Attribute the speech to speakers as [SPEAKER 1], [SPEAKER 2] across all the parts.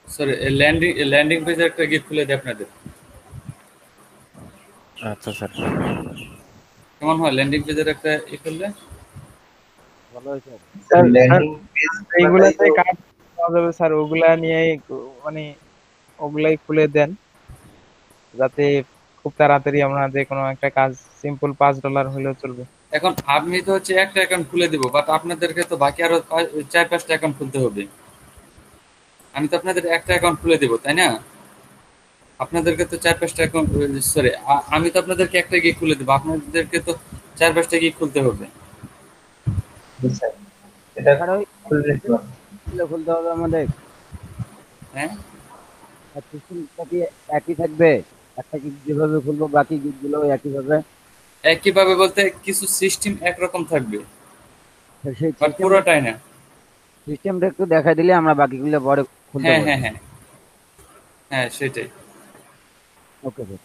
[SPEAKER 1] Sorry, landing পেজের একটা gig খুলে দিই আপনাদের।
[SPEAKER 2] আচ্ছা স্যার।
[SPEAKER 1] কেমন হয় ল্যান্ডিং পেজের একটা করলে?
[SPEAKER 2] ভালো হয়েছে।
[SPEAKER 3] স্যার স্যার
[SPEAKER 4] ল্যান্ডিং পেজ খোলাটাই
[SPEAKER 3] এইগুলাতে
[SPEAKER 4] তো।
[SPEAKER 3] কাজ পাওয়া যাবে স্যার, ওগুলা নিয়েই মানে ওগুলাই খুলে দেন, যাতে খুব তাড়াতাড়ি আমরা যে কোনো একটা কাজ, সিম্পল $5 হলেও চলবে।
[SPEAKER 1] এখন আমি তো হচ্ছে একটা অ্যাকাউন্ট খুলে দিব, বাট আপনাদেরকে তো বাকি আরো 4-5টা অ্যাকাউন্ট খুলতে হবে। আমি তো আপনাদের একটা অ্যাকাউন্ট খুলে দিব, তাই না? আপনাদেরকে তো 4-5টা অ্যাকাউন্ট, সরি, আমি তো আপনাদেরকে একটা গিগ খুলে দেবো, আপনাদেরকে তো 4-5টা গিগ খুলতে হবে।
[SPEAKER 4] জি স্যার, এটা
[SPEAKER 2] স্যার ওই
[SPEAKER 4] খুলে নিতে পারবো।
[SPEAKER 2] খুলতে হবে আমাদের।
[SPEAKER 1] হ্যাঁ,
[SPEAKER 2] আর সিস্টেমটা কি একই থাকবে? একটা গিগ যেভাবে খুলবো বাকি গিগ গুলো একইভাবে?
[SPEAKER 1] একইভাবে বলতে কিছু সিস্টেম একরকম থাকবে,
[SPEAKER 2] তো সেই
[SPEAKER 1] বাট পুরোটাই না।
[SPEAKER 2] সিস্টেমটা একটু দেখাই দিলে আমরা বাকিগুলো পরে খুলতে
[SPEAKER 1] হ্যাঁ, হ্যাঁ,
[SPEAKER 2] পারবো।
[SPEAKER 1] হ্যাঁ, হ্যাঁ, সেটাই।
[SPEAKER 2] Okay sir.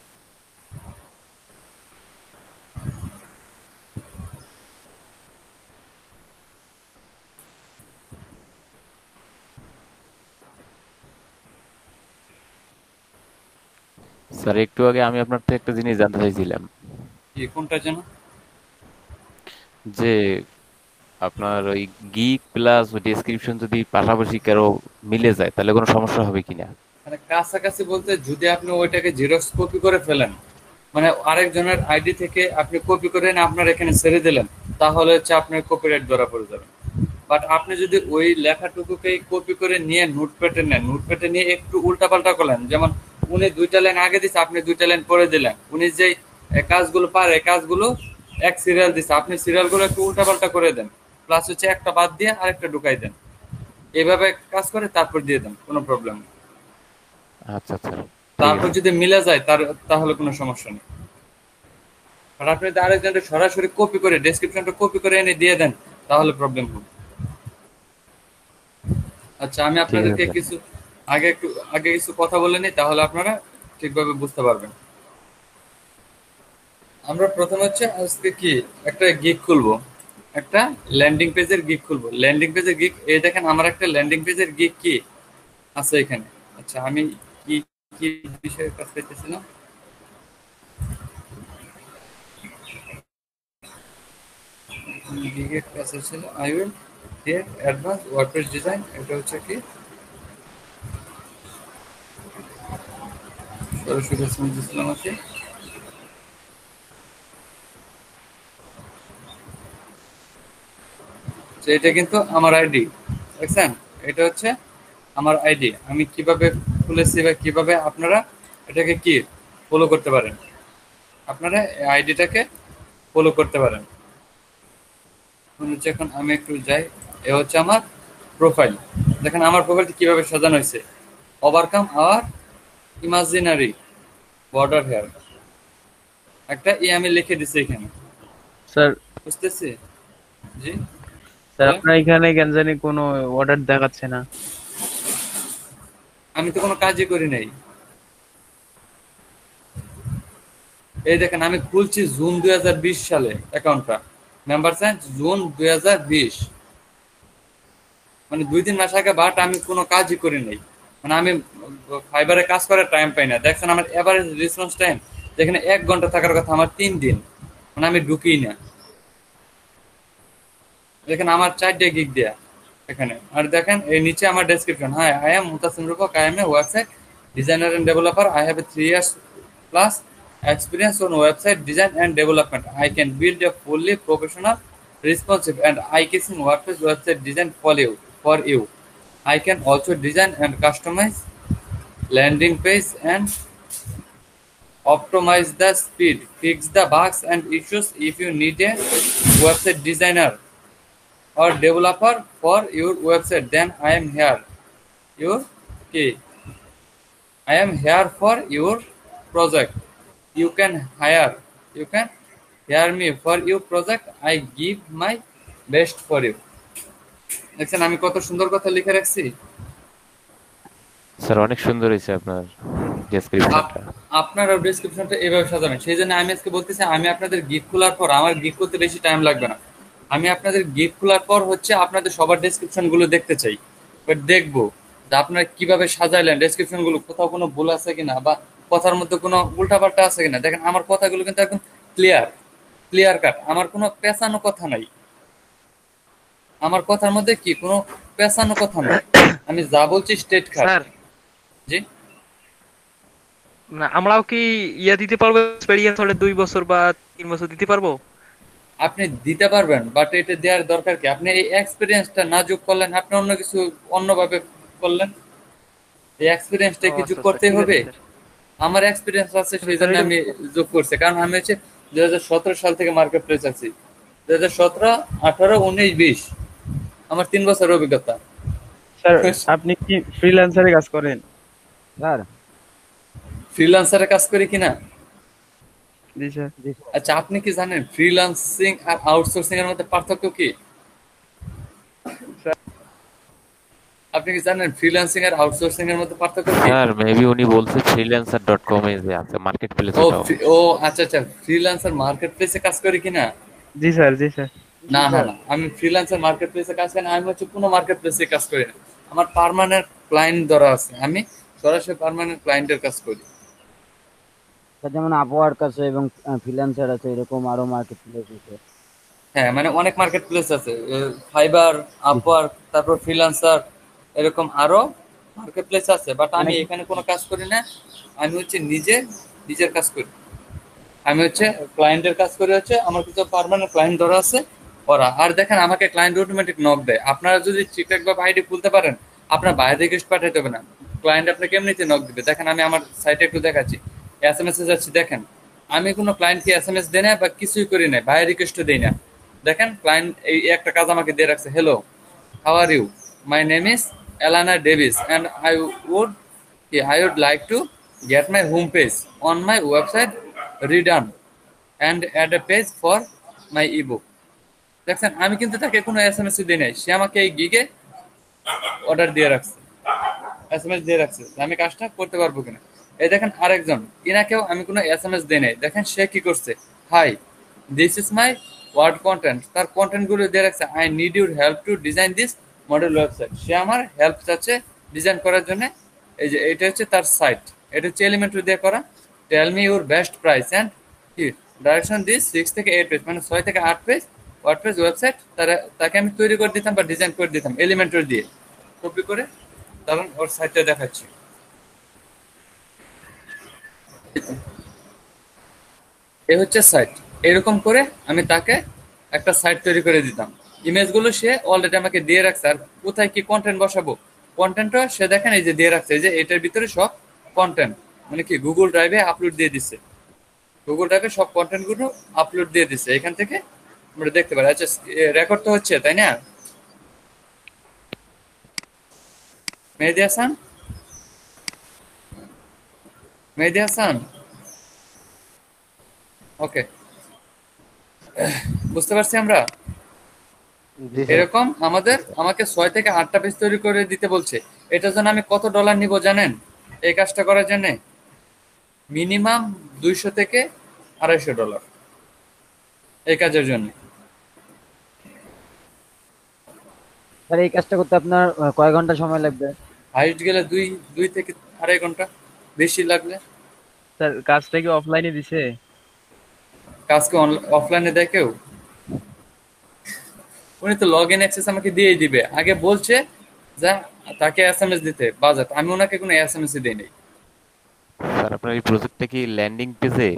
[SPEAKER 5] স্যার একটু আগে আমি আপনার থেকে একটা জিনিস জানতে চাইছিলাম
[SPEAKER 1] কি কোনটা যেন?
[SPEAKER 5] যে আপনার ওই গিগ প্লাস ডেসক্রিপশন যদি পাশাপাশি কারো মিলে যায় তাহলে কোনো সমস্যা হবে কিনা?
[SPEAKER 1] মানে কাছাকাছি বলতে যদি আপনি ওইটাকে জেরক্স কপি করে ফেলেন, মানে আরেকজনের আইডি থেকে আপনি কপি করে এনে আপনার এখানে ছেড়ে দিলেন, তাহলে হচ্ছে আপনার কপিরাইট ধরা পড়ে যাবে। বাট আপনি যদি ওই লেখাটুকুকেই কপি করে নিয়ে নোটপ্যাডে নেন, নোটপ্যাডে নিয়ে একটু উল্টাপাল্টা করলেন, যেমন উনি 2টা লাইন আগে দিচ্ছে, আপনি 2টা লাইন পরে দিলেন, উনি যেই কাজগুলো পারে কাজগুলো এক সিরিয়াল দিচ্ছে, আপনি সিরিয়ালগুলো একটু উল্টাপাল্টা করে দেন, প্লাস হচ্ছে একটা বাদ দিয়ে আরেকটা ঢুকাই দেন, এইভাবে কাজ করে তারপর দিয়ে দেন, কোনো প্রবলেম নেই।
[SPEAKER 5] আচ্ছা আচ্ছা, ঠিক
[SPEAKER 1] তারপর
[SPEAKER 5] আছে।
[SPEAKER 1] যদি মিলে যায় তাহলে কোনো সমস্যা নেই। আর আপনি যদি আরেকজনকে সরাসরি কপি করে ডেসক্রিপশনটা কপি করে এনে দিয়ে দেন, তাহলে প্রবলেম হবে। আচ্ছা, আমি
[SPEAKER 5] ঠিক আছে
[SPEAKER 1] আপনাদেরকে
[SPEAKER 5] স্যার।
[SPEAKER 1] কিছু আগে কিছু কথা বলে নিই, তাহলে আপনারা ঠিকভাবে বুঝতে পারবেন। আমরা প্রথমে হচ্ছে আজকে কি একটা গিগ খুলবো, একটা ল্যান্ডিং পেজের গিগ খুলবো। ল্যান্ডিং পেজের গিগ, এই দেখেন আমার একটা ল্যান্ডিং পেজের গিগ কি আছে এখানে। আচ্ছা, আমি কি কি বিষয়ে কাজ করতেছিলাম? গিগের কাজ ছিল I will create advance WordPress design. এটা হচ্ছে কি সরাসরি শুনতেছিলাম আছে। তো এটা কিন্তু আমার আইডি, দেখছেন? এটা হচ্ছে আমার আইডি, আমি কিভাবে খুলেছি বা কিভাবে আপনারা এটাকে কি ফলো করতে পারেন, আপনারা এই আইডিটাকে ফলো করতে পারেন। এখন হচ্ছে, এখন আমি একটু যাই, এ হচ্ছে আমার প্রোফাইল। দেখেন আমার প্রোফাইলটি কিভাবে সাজানো হয়েছে, overcome our imaginary border here, একটা আমি লিখে দিছি এখানে,
[SPEAKER 3] স্যার
[SPEAKER 1] বুঝতেছি? জি,
[SPEAKER 3] স্যার
[SPEAKER 1] বলেন।
[SPEAKER 3] আপনার এখানে কেন জানি কোনো অর্ডার দেখাচ্ছে না।
[SPEAKER 1] আমি তো কোনো কাজই করি নাই। এই দেখেন আমি খুলছি জুন 2020 সালে অ্যাকাউন্টটা, মেম্বার চেঞ্জ জুন 2020, মানে 2-3 মাস আগে, বাট আমি কোনো কাজই করি নাই। মানে আমি ফাইবারে কাজ করার টাইম পাই না। দেখছেন আমার এভারেজ রেসপন্স টাইম যেখানে 1 ঘন্টা থাকার কথা, আমার 3 দিন, মানে আমি ঢুকি না। দেখেন আমার 4টে গিগ দেয়া এখানে। আর দেখেন এই নিচে আমার ডেসক্রিপশন, হ্যাঁ, I am Mutasim Rupak, I M A website designer end developer, I have a 3 years plus experience on website design and development. I can build a fully professional, responsive and eye-catching WordPress website design for you. I can also design and customize landing page and optimize the speed, fix the bugs and issues. If you need a website designer or developer for your website, then I am here. Your key. I am here for your project. You can hire. You can hire me for your project. I give my best for you. দেখছেন আমি কত সুন্দর কথা লিখে রাখছি।
[SPEAKER 5] Sir অনেক সুন্দর হয়েছে আপনার
[SPEAKER 1] আপ-
[SPEAKER 5] ডেসক্রিপশনটা।
[SPEAKER 1] আপনারা ডেসক্রিপশনটা এভাবে সাজাবেন। সেই জন্য আমি আজকে বলতেছি, আমি আপনাদের গিগ খোলার পর, আমার গিগ করতে বেশি টাইম লাগবে না। আমি আপনাদের গিগ খোলার পর হচ্ছে আপনাদের সবার ডেসক্রিপশন গুলো দেখতে চাই, বাট দেখবো যে আপনারা কিভাবে সাজাইলেন, ডেসক্রিপশন গুলো কোথাও কোনো ভুল আছে কিনা, বা কথার মধ্যে কোনো উল্টাপাল্টা আছে কিনা। দেখেন আমার কথাগুলো কিন্তু একদম ক্লিয়ার, ক্লিয়ার কাট, আমার কোনো পেঁচানো কথা নাই। আমার কথার মধ্যে কি কোনো পেঁচানো কথা নাই, আমি যা বলছি স্টেট কাট।
[SPEAKER 6] স্যার,
[SPEAKER 1] জি,
[SPEAKER 6] না আমরাও কি দিতে পারবো এক্সপেরিয়েন্স হলে 2 বছর বা 3 বছর দিতে পারবো?
[SPEAKER 1] আপনি দিতে পারবেন, বাট এটা দেওয়ার দরকার কি? আপনি এই এক্সপিরিয়েন্সটা না যোগ করলেন, আপনি অন্য কিছু অন্যভাবে করলেন। এই এক্সপিরিয়েন্সটা
[SPEAKER 6] ও
[SPEAKER 1] কি যোগ
[SPEAKER 6] আচ্ছা আচ্ছা,
[SPEAKER 1] করতেই
[SPEAKER 6] ঠিক আছে
[SPEAKER 1] হবে?
[SPEAKER 6] স্যার।
[SPEAKER 1] আমার এক্সপিরিয়েন্স আছে সেই
[SPEAKER 6] স্যার
[SPEAKER 1] জন্য
[SPEAKER 6] এটা
[SPEAKER 1] আমি যোগ করছি, কারণ আমি হচ্ছে 2017 সাল থেকে মার্কেট প্লেস আছি। 2017, 18, 19, 20 আমার 3 বছর অভিজ্ঞতা।
[SPEAKER 3] স্যার আপনি কি ফ্রিল্যান্সারে কাজ করেন?
[SPEAKER 2] স্যার।
[SPEAKER 1] ফ্রিল্যান্সারে কাজ করি কিনা?
[SPEAKER 3] জি স্যার।
[SPEAKER 2] জি স্যার।
[SPEAKER 1] আচ্ছা, আপনি কি জানেন ফ্রিল্যান্সিং আর আউটসোর্সিং এর মধ্যে পার্থক্য কি? আপনি কি জানেন ফ্রিল্যান্সিং আর আউটসোর্সিং এর মধ্যে পার্থক্য কি?
[SPEAKER 5] স্যার মেবি উনি বলছে freelancer.com এ যে আছে মার্কেট প্লেস
[SPEAKER 1] ও
[SPEAKER 5] ওটাও।
[SPEAKER 1] ও আচ্ছা আচ্ছা, ফ্রিল্যান্সার মার্কেট প্লেসে কাজ করি কিনা?
[SPEAKER 3] জি স্যার। জি স্যার।
[SPEAKER 1] না না না, আমি ফ্রিল্যান্সার মার্কেট প্লেসে কাজ করি না, আমি হচ্ছে কোনো মার্কেট প্লেসে কাজ করি না। আমার পার্মানেন্ট ক্লায়েন্ট ধরা আছে, আমি সরাসরি পার্মানেন্ট ক্লায়েন্টের কাজ করি।
[SPEAKER 2] স্যার যেমন আপওয়ার্ক আছে এবং ফ্রিল্যান্সার আছে, এরকম আরো মার্কেট প্লেস আছে।
[SPEAKER 1] হ্যাঁ, মানে অনেক মার্কেট প্লেস আছে, ফাইবার,
[SPEAKER 2] জি স্যার।
[SPEAKER 1] আপওয়ার্ক, তারপর ফ্রিল্যান্সার, এরকম আরো মার্কেট প্লেস আছে। বাট
[SPEAKER 2] মানে
[SPEAKER 1] আমি এখানে কোনো কাজ করি না, আমি হচ্ছে নিজের কাজ করি। আমি হচ্ছে ক্লায়েন্টের কাজ করে, হচ্ছে আমার কিছু পার্মানেন্ট ক্লায়েন্ট ধরা আছে ওরা। আর দেখেন আমাকে ক্লায়েন্ট অটোমেটিক নক দেয়। আপনারা যদি ঠিকঠাক ভাবে আইডি খুলতে পারেন, আপনার বাইরে রিকোয়েস্ট পাঠাতে হবে না, ক্লায়েন্ট আপনাকে এমনিতে নক দিবে। দেখেন আমি আমার সাইটে একটু দেখাচ্ছি, এসএমএস এ যাচ্ছি, দেখেন আমি কোনো ক্লায়েন্টকে এসএমএস দেই না বা কিছুই করি না, বাইরে রিকোয়েস্টও দেই না। দেখেন ক্লায়েন্ট এই একটা কাজ আমাকে দিয়ে রাখছে, hello, how are you, my name is Elana Davis and would I would like to get my home page on my website redone and add a page for my ebook. দেখছেন আমি কিন্তু তাকে কোনো এসএমএস দিই নাই, সে আমাকে এই গিগে order দিয়ে রাখছে, এসএমএস দিয়ে রাখছে যে আমি কাজটা করতে পারবো কিনা। এই দেখেন আরেকজন, ইনাকেও আমি কোনো এসএমএস দিই নাই, দেখেন সে কি করছে, hi, this is my word content, তার কন্টেন্ট গুলো দিয়ে রাখছে, I need your help to design this model website. সে আমার হেল্প চাচ্ছে ডিজাইন করার জন্য। এই যে এটা হচ্ছে তার সাইট, এটা হচ্ছে এলিমেন্টরি দিয়ে করা। Tell me your best price and কি ডাইরেকশন দিস 6 থেকে 8 পেজ, মানে 6 থেকে 8 পেজ ওয়ার্ডপ্রেস ওয়েবসাইট তাকে আমি তৈরি করে দিতাম বা ডিজাইন করে দিতাম এলিমেন্টরি দিয়ে কপি করে। কারণ ওর সাইটটা দেখাচ্ছি, এ হচ্ছে সাইট। এরকম করে আমি তাকে একটা সাইট তৈরি করে দিতাম। ইমেজগুলো সে অলরেডি আমাকে দিয়ে রাখছে, আর কোথায় কি কন্টেন্ট বসাবো, কন্টেন্টটা সে দেখেন এই যে দিয়ে রাখছে, এই যে এটার ভিতরে সব কন্টেন্ট, মানে কি গুগল ড্রাইভে আপলোড দিয়ে দিচ্ছে, গুগল ড্রাইভে সব কন্টেন্ট গুলো আপলোড দিয়ে দিচ্ছে, এখান থেকে আমরা দেখতে পারি। আচ্ছা, রেকর্ড তো হচ্ছে তাই না? মেহেদি হাসান, মেহেদি হাসান, ওকে, বুঝতে পারছি আমরা।
[SPEAKER 2] জি স্যার।
[SPEAKER 1] এরকম আমাকে 6 থেকে 8টা পেজ তৈরি করে দিতে বলছে। এটার জন্য আমি কত ডলার নিব জানেন? এই কাজটা করার জন্য মিনিমাম 200 থেকে $250 এই কাজের জন্য।
[SPEAKER 2] স্যার এই কাজটা করতে আপনার কয় ঘন্টা সময় লাগবে?
[SPEAKER 1] হাইস্ট গেলে 2 থেকে 2.5 ঘন্টা, বেশি লাগলে।
[SPEAKER 3] স্যার কাজটা কি অফলাইনে দিছে?
[SPEAKER 1] কাজকে অফলাইনে দেয় কেউ? উনি তো লগ ইন অ্যাক্সেস আমাকে দিয়েই দিবে, আগে বলছে যা তাকে এসএমএস দিতে বাজার, আমি ওনাকে কোনো এসএমএস দিই নাই।
[SPEAKER 5] স্যার আপনার এই প্রজেক্টটা কি ল্যান্ডিং পেজে?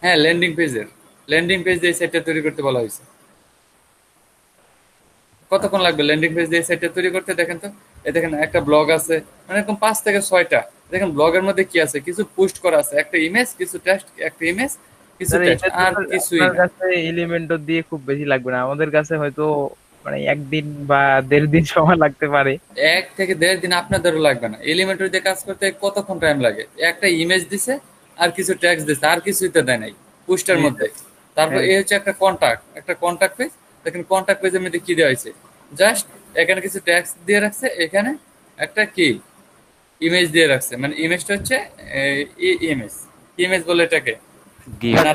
[SPEAKER 1] হ্যাঁ, ল্যান্ডিং পেজ দিয়ে সাইটটা তৈরি করতে বলা হয়েছে। কতক্ষণ লাগবে ল্যান্ডিং পেজ দিয়ে সাইটটা তৈরি করতে? দেখেন তো, এই দেখেন একটা ব্লগ আছে, মানে এরকম 5 থেকে 6টা। দেখেন ব্লগের মধ্যে কি আছে, কিছু পোস্ট করা আছে, একটা ইমেজ, কিছু টেক্সট, একটা ইমেজ, কিছু
[SPEAKER 3] স্যার
[SPEAKER 1] টেক্সট,
[SPEAKER 3] এটা তো
[SPEAKER 1] আর
[SPEAKER 3] স্যার
[SPEAKER 1] কিছুই
[SPEAKER 3] আপনার
[SPEAKER 1] না।
[SPEAKER 3] কাছে এলিমেন্টও দিয়ে খুব বেশি লাগবে না, আমাদের কাছে হয়তো মানে 1 দিন বা 1.5 দিন সময় লাগতে পারে।
[SPEAKER 1] 1 থেকে 1.5 দিন আপনাদেরও লাগবে না। এলিমেন্টরি দিয়ে কাজ করতে কতক্ষণ টাইম লাগে? একটা ইমেজ দিছে আর কিছু টেক্সট দিছে, আর কিছুই তো দেয় নাই পোস্টের
[SPEAKER 3] জি
[SPEAKER 1] মধ্যে। তারপর
[SPEAKER 3] হ্যাঁ।
[SPEAKER 1] এই হচ্ছে একটা কন্টাক্ট পেজ। দেখেন কন্টাক্ট পেজের মধ্যে কি দেওয়া হয়েছে, জাস্ট এখানে কিছু টেক্সট দিয়ে রাখছে, এখানে একটা কি ইমেজ দিয়ে রাখছে, মানে ইমেজটা হচ্ছে ইমেজ, ইমেজ বলে এটাকে।
[SPEAKER 5] গিফট।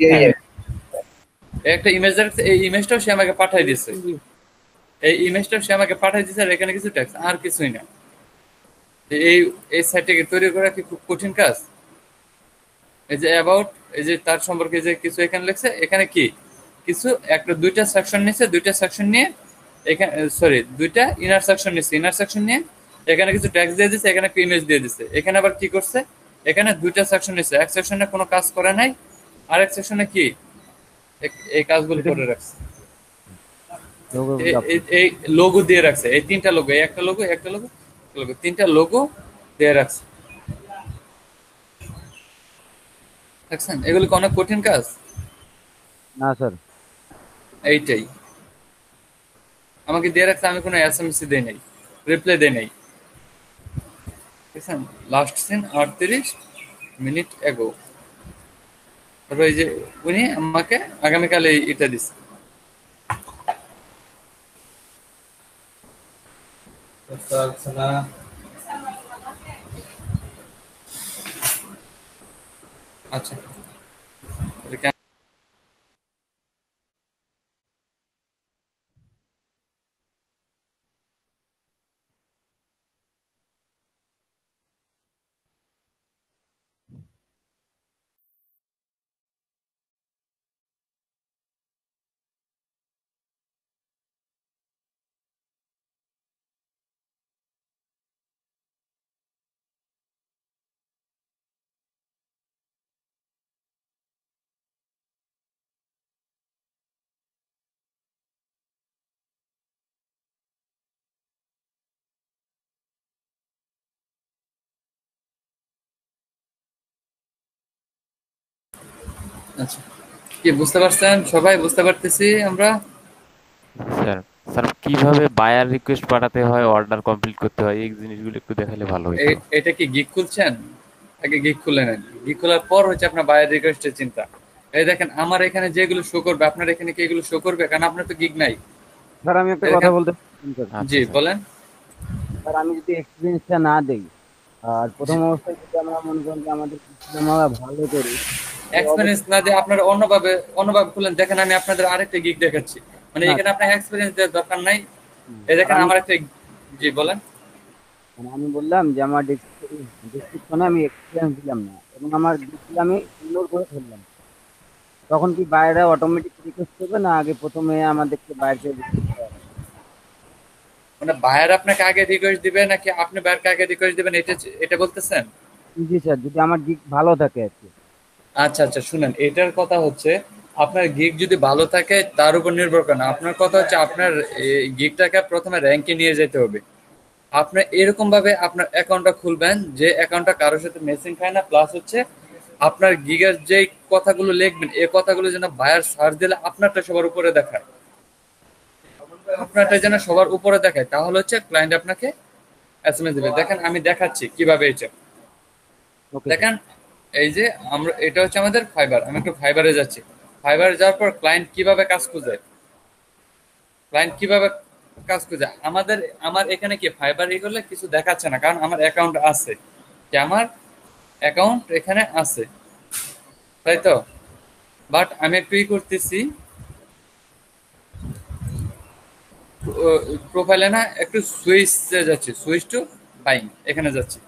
[SPEAKER 1] হ্যাঁ, একটা ইমেজ রাখছে, এই ইমেজটাও সে আমাকে পাঠিয়ে দিচ্ছে, এই ইমেজটাও সে আমাকে পাঠিয়ে দিচ্ছে, আর এখানে কিছু টেক্সট, আর কিছুই না। এই এই সাইটটাকে তৈরি করা কি খুব কঠিন কাজ? এই যে অ্যাবাউট, এই যে তার সম্পর্কে যে কিছু এখানে লিখছে, এখানে কি কিছু একটা দুইটা সেকশন নিছে, দুইটা সেকশন নিয়ে এখানে সরি দুইটা ইনার সেকশন নিছে, ইনার সেকশন নিয়ে এখানে কিছু ট্যাক্স দিয়ে দিছে, এখানে একটা ইমেজ দিয়ে দিছে। এখানে আবার কি করছে, এখানে দুইটা সেকশন নিছে, এক সেকশনে কোনো কাজ করে নাই, আরেক সেকশনে কি এই কাজগুলো করে রাখছে।
[SPEAKER 2] লোগো
[SPEAKER 1] এই লোগো দিয়ে রাখছে, এই তিনটা লোগো, এই একটা লোগো, একটা লোগো, লোগো, তিনটা লোগো দিয়ে রাখছে। দেখছেন এগুলো কি অনেক কঠিন কাজ?
[SPEAKER 2] না স্যার।
[SPEAKER 1] এইটাই আমাকে দিয়ে রাখছে, আমি কোনো এসএমএস দেই নাই, রিপ্লাই দেই নাই। দেখছেন লাস্ট সিন 38 মিনিট এগো। তারপর এই যে উনি আমাকে আগামীকাল এটা দিচ্ছে। আচ্ছা আচ্ছা, কি বুঝতে পারছেন? সবাই বুঝতে পারতেছি আমরা?
[SPEAKER 5] স্যার, স্যার কিভাবে বায়ার রিকোয়েস্ট পাঠাতে হয়, অর্ডার কমপ্লিট করতে হয়, এই জিনিসগুলো একটু দেখালে ভালো হতো।
[SPEAKER 1] এটা কি গিগ খুলছেন? আগে গিগ খুলে নেন, গিগ খোলার পর হচ্ছে আপনার বায়ার রিকোয়েস্টের চিন্তা। এই দেখেন আমার এখানে যেগুলো শো করবে, আপনার এখানে কি এগুলো শো করবে? কারণ আপনার তো গিগ নাই।
[SPEAKER 2] স্যার আমি একটা
[SPEAKER 1] এই
[SPEAKER 2] কথা
[SPEAKER 1] দেখেন,
[SPEAKER 2] বলতে পারি স্যার?
[SPEAKER 5] আচ্ছা
[SPEAKER 1] জি
[SPEAKER 5] স্যার।
[SPEAKER 1] বলেন।
[SPEAKER 2] স্যার আমি যদি এক্সপিরিয়েন্সটা না দেই, আর প্রথম
[SPEAKER 1] জি,
[SPEAKER 2] অবস্থায় যদি আমরা মনে করেন যে আমাদের আমরা ভালো করি, তো
[SPEAKER 1] এক্সপিরিয়েন্স
[SPEAKER 2] অবশ্যই
[SPEAKER 1] না দিয়ে আপনারা অন্যভাবে অন্যভাবে খুলেন। দেখেন আমি আপনাদের আরেকটা গিগ দেখাচ্ছি, মানে
[SPEAKER 2] না।
[SPEAKER 1] এখানে আপনার এক্সপিরিয়েন্স দেওয়ার দরকার নাই। এই
[SPEAKER 2] স্যার
[SPEAKER 1] দেখেন
[SPEAKER 2] আমি
[SPEAKER 1] আমার একটা, জি বলেন।
[SPEAKER 2] মানে আমি বললাম যে আমার ডেসক্রিপশনে আমি এক্সপিরিয়েন্স দিলাম না, এবং আমার দিকগুলো আমি ইগনোর করে ফেললাম। তখন কি বাইরে অটোমেটিক রিকোয়েস্ট করবে, না আগে প্রথমে আমাদেরকে বাইরে রিকোয়েস্ট করতে হবে?
[SPEAKER 1] মানে বায়ার আপনাকে আগে রিকোয়েস্ট দিবে নাকি আপনি বায়ারকে আগে রিকোয়েস্ট দিবেন, এটা এটা বলতেছেন?
[SPEAKER 2] জি স্যার, যদি আমার দিক ভালো থাকে আর কি।
[SPEAKER 1] আচ্ছা আচ্ছা, শুনেন, এটার কথা হচ্ছে আপনার গিগ যদি ভালো থাকে তার উপর নির্ভর করে না। আপনার কথা হচ্ছে আপনার গিগটাকে প্রথমে র্যাঙ্কে নিয়ে যেতে হবে। আপনি এরকম ভাবে আপনার অ্যাকাউন্টটা খুলবেন যে অ্যাকাউন্টটা কারোর সাথে মেসিং খায় না, প্লাস হচ্ছে আপনার গিগের যে কথাগুলো লিখবেন এই কথাগুলো যেন বায়ার সার্চ দিলে আপনারটা সবার উপরে দেখায়, আপনারটা যেন সবার উপরে দেখায়, তাহলে হচ্ছে ক্লায়েন্ট আপনাকে এসএমএস দিবে। দেখেন আমি দেখাচ্ছি কিভাবে এটা।
[SPEAKER 2] Okay sir.
[SPEAKER 1] দেখেন এই যে আমরা, এটা হচ্ছে আমাদের ফাইবার। আমি একটু ফাইবারে যাচ্ছি। ফাইবারে যাওয়ার পর ক্লায়েন্ট কিভাবে কাজ খুঁজে, ক্লায়েন্ট কিভাবে কাজ খুঁজে আমাদের, আমার এখানে কি ফাইবার করলে কিছু দেখাচ্ছে না, কারণ আমার অ্যাকাউন্ট আছে, যে আমার অ্যাকাউন্ট এখানে আছে, তাই তো। বাট আমি একটু করতেছি প্রোফাইলে না, একটু সুইচে যাচ্ছি, সুইচ টু বাইং, এখানে যাচ্ছি।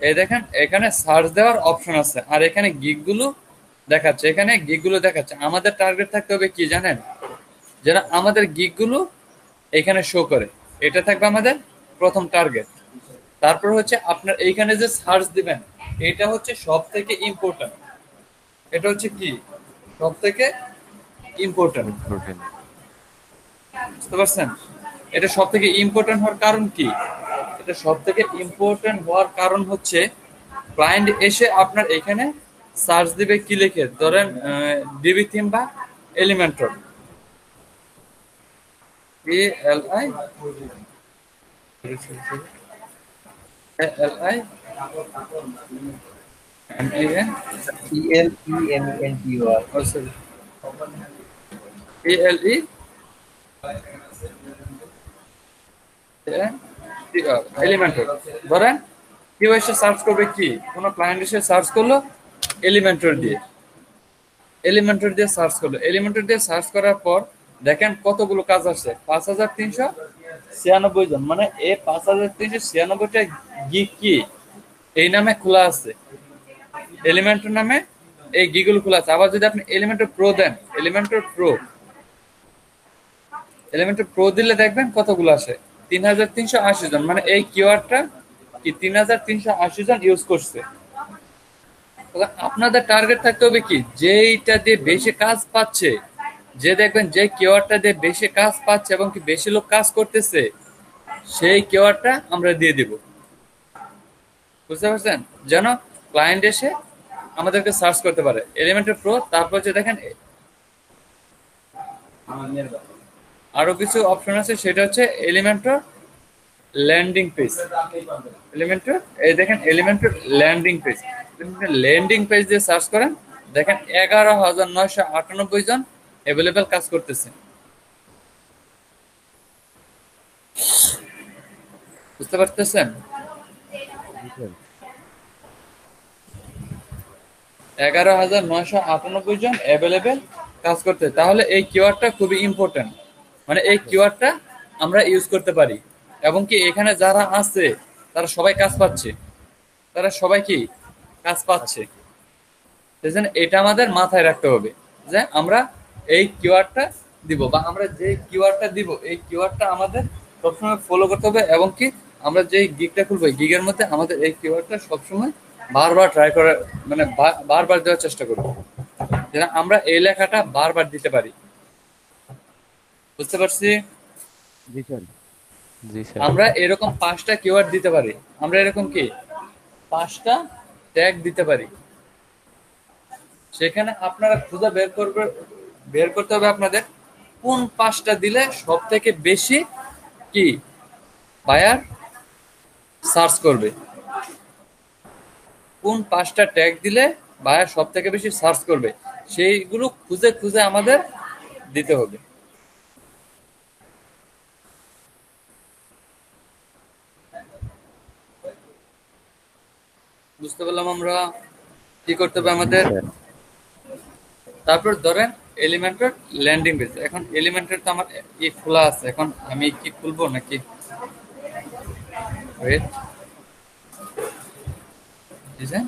[SPEAKER 1] এই দেখেন এখানে সার্চ দেওয়ার অপশন আছে, আর এখানে গিগ গুলো দেখাচ্ছে, এখানে গিগ গুলো দেখাচ্ছে। আমাদের টার্গেট থাকতে হবে কি জানেন, যেন আমাদের গিগ গুলো এখানে শো করে, এটা থাকবে আমাদের প্রথম টার্গেট। তারপর হচ্ছে আপনার এইখানে যে সার্চ দিবেন, এটা হচ্ছে সব থেকে ইম্পর্টেন্ট। এটা হচ্ছে কি সব থেকে ইম্পর্টেন্ট,
[SPEAKER 5] ইম্পর্টেন্ট।
[SPEAKER 1] বুঝতে পারছেন? এটা সব থেকে ইম্পর্টেন্ট হওয়ার কারণ কি? এটা সব থেকে ইম্পর্টেন্ট হওয়ার কারণ হচ্ছে ক্লায়েন্ট এসে আপনার এখানে সার্চ দিবে কি লিখে, ধরেন ডিবি থিম বা এলিমেন্টর, এএলআই এএলআই এমএএন,
[SPEAKER 4] ELEMENTOR
[SPEAKER 1] ও সরি এএলই এলিমেন্টর। ধরেন কেউ এসে সার্চ করবে কি, কোনো ক্লায়েন্ট এসে সার্চ করলো এলিমেন্টর দিয়ে, এলিমেন্টর দিয়ে সার্চ করলো, এলিমেন্টর দিয়ে সার্চ করার পর দেখেন কতগুলো কাজ আসছে, 5300 ছিয়ানব্বই জন, মানে এই 5396টা গিগ কি এই নামে খোলা আছে, এলিমেন্টর নামে এই গিগুলো খোলা আছে। আবার যদি আপনি এলিমেন্টর প্রো দেন, এলিমেন্টর প্রো দিলে দেখবেন কতগুলো আসে, 3380 জন, মানে এই কিওয়ার্ডটা কি 3380 জন ইউজ করছে। তাহলে আপনাদের টার্গেট থাকতে হবে কি, যেইটা দিয়ে বেশি কাজ পাচ্ছে, যে দেখবেন যে কিওয়ার্ডটা দিয়ে বেশি কাজ পাচ্ছে এবং কি বেশি লোক কাজ করতেছে, সেই কিওয়ার্ডটা আমরা দিয়ে দিব। বুঝতে পারছেন? যেন ক্লায়েন্ট এসে আমাদেরকে সার্চ করতে পারে এলিমেন্টর প্রো। তারপর যে দেখেন আরো কিছু অপশন আছে, সেটা হচ্ছে এলিমেন্টর ল্যান্ডিং পেজ। এলিমেন্টর এই দেখেন Elementor landing page, landing page দিয়ে সার্চ করেন, দেখেন 11,998 জন অ্যাভেলেবেল কাজ করতেছে। বুঝতে পারতেছেন?
[SPEAKER 2] জি স্যার।
[SPEAKER 1] 11,998 জন অ্যাভেলেবেল কাজ করতে। তাহলে এই কিওয়ার্ডটা খুবই ইম্পর্টেন্ট, মানে এই কিওয়ার্ডটা আমরা ইউজ করতে পারি, এবং কি এখানে যারা আছে তারা সবাই কাজ পাচ্ছে, তারা সবাই কি কাজ পাচ্ছে। সেজন্য এটা আমাদের মাথায় রাখতে হবে যে আমরা এই কিওয়ার্ডটা দিব, বা আমরা যে কিওয়ার্ডটা দিব এই কিওয়ার্ডটা আমাদের সবসময় ফলো করতে হবে, এবং কি আমরা যে গিগটা খুলবো গিগের মধ্যে আমাদের এই কিওয়ার্ডটা সবসময় বারবার ট্রাই করার, মানে বারবার দেওয়ার চেষ্টা করবো, যেন আমরা এই লেখাটা বারবার দিতে পারি। বুঝতে পারছি?
[SPEAKER 2] জি স্যার।
[SPEAKER 5] জি স্যার।
[SPEAKER 1] আমরা এরকম 5টা কিওয়ার্ড দিতে পারি, আমরা এরকম কি 5টা ট্যাগ দিতে পারি। সেখানে আপনারা খুঁজে বের করতে হবে আপনাদের কোন 5টা দিলে সব থেকে বেশি কি বায়ার সার্চ করবে, কোন 5টা ট্যাগ দিলে বায়ার সব থেকে বেশি সার্চ করবে, সেইগুলো খুঁজে খুঁজে আমাদের দিতে হবে। বুঝতে পারলাম আমরা কি করতে হবে আমাদের। তারপর ধরেন এলিমেন্টর ল্যান্ডিং পেজ। এখন এলিমেন্টর তো আমার কি খোলা আছে, এখন আমি কি খুলবো নাকি wait, design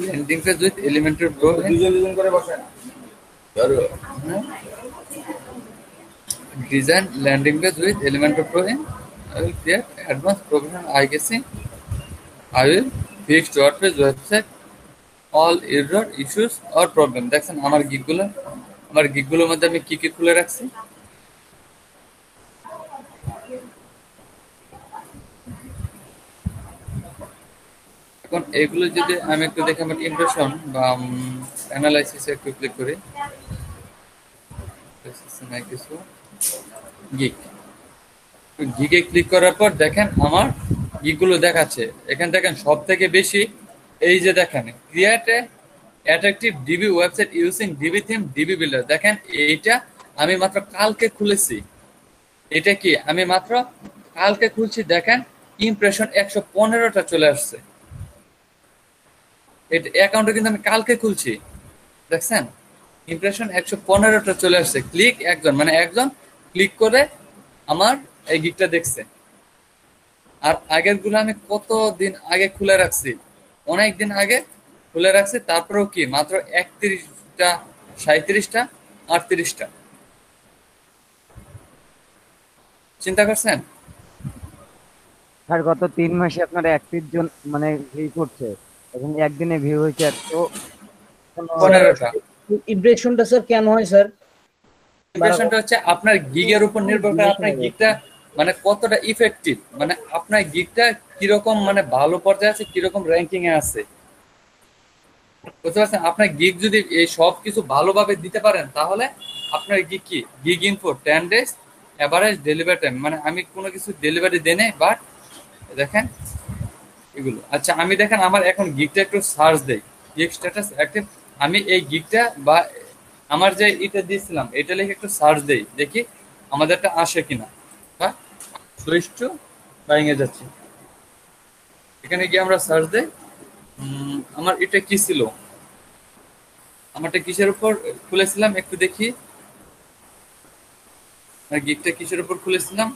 [SPEAKER 1] landing page with Elementor Pro,
[SPEAKER 4] দুজন করে বসেন।
[SPEAKER 1] Design landing page with Elementor Pro in I will create advanced professional IGC. I will fix WordPress website all error issues or problem. দেখছেন আমার গিগগুলোর মধ্যে আমি কি কি খুলে রাখছি। এখন এগুলো যদি আমি একটু দেখি আমার ইমপ্রেশন বা অ্যানালাইসিসে একটু ক্লিক করি, কিছু গিগে ক্লিক করার পর দেখেন আমার গিগগুলো দেখাচ্ছে। এখানে দেখেন সব থেকে বেশি এই যে দেখেন create a attractive DB website using DB theme DB builder. দেখেন এইটা আমি মাত্র কালকে খুলেছি, এটা কি আমি মাত্র কালকে খুলছি, দেখেন ইমপ্রেশন 115টা চলে আসছে। এটা অ্যাকাউন্টে কিন্তু আমি কালকে খুলছি, দেখছেন ইমপ্রেশন 115টা চলে আসছে। ক্লিক একজন, মানে একজন ক্লিক করে আমার এই গিগটা দেখছে। আর আগের গুলো আমি কত দিন আগে খুলে রাখছি, অনেক দিন আগে খুলে রাখছি, তারপরেও কি মাত্র 31টা 37টা 38টা। চিন্তা করছেন?
[SPEAKER 2] স্যার গত 3 মাসে আপনার 31 জন মানে ভিউ করছে, এবং একদিনে ভিউ হয়েছে তো
[SPEAKER 1] 15টা।
[SPEAKER 7] ইমপ্রেশনটা স্যার কেন হয় স্যার?
[SPEAKER 1] ইমপ্রেশনটা হচ্ছে আপনার গিগের উপর নির্ভর করে, আপনার গিগটা মানে কতটা ইফেক্টিভ, মানে আপনার গিগটা কিরকম মানে ভালো পর্যায়ে আছে, কিরকম র্যাঙ্কিং এ আছে। বুঝতে পারছেন? আপনার গিগ যদি এই সব কিছু ভালোভাবে দিতে পারেন, তাহলে আপনার গিগ কি gig info 10 days average delivery time, মানে আমি কোনো কিছু ডেলিভারি দেই নাই, বাট দেখেন এগুলো। আচ্ছা আমি দেখেন আমার এখন গিগটা একটু সার্চ দেই, গিগ স্ট্যাটাস অ্যাক্টিভ। আমি এই গিগটা বা আমার যে এটা দিয়েছিলাম এটা লিখে একটু সার্চ দেই, দেখি আমাদেরটা আসে কিনা। বা সুইচ টু বাইং এ যাচ্ছি, এখানে গিয়ে আমরা সার্চ দেই। আমার এটা কি ছিল, আমারটা কিসের উপর খুলেছিলাম একটু দেখি। আর গিকটা কিসের উপর খুলেছিলাম?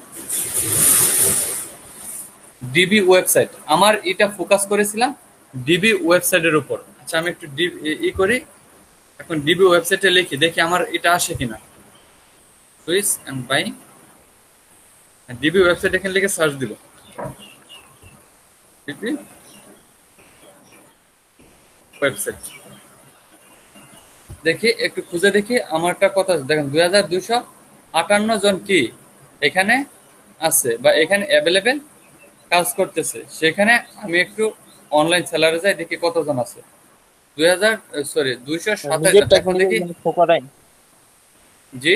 [SPEAKER 1] DB website. আমার এটা ফোকাস করেছিলাম ডিবি ওয়েবসাইটের উপর। আচ্ছা আমি একটু করি, এখন ডিবি ওয়েবসাইটে লিখি, দেখি আমার এটা আসে কিনা। Switch and by DB website এখানে লিখে সার্চ দিব। ডিবি ওয়েবসাইট দেখি, একটু খুঁজে দেখি আমারটা কত আছে। দেখেন 2258 জন কি এখানে আছে বা এখানে অ্যাভেলেবেল কাজ করতেছে। সেখানে আমি একটু অনলাইন সেলারে যাই, দেখি কতজন আছে। 227 জন। এখন দেখি জি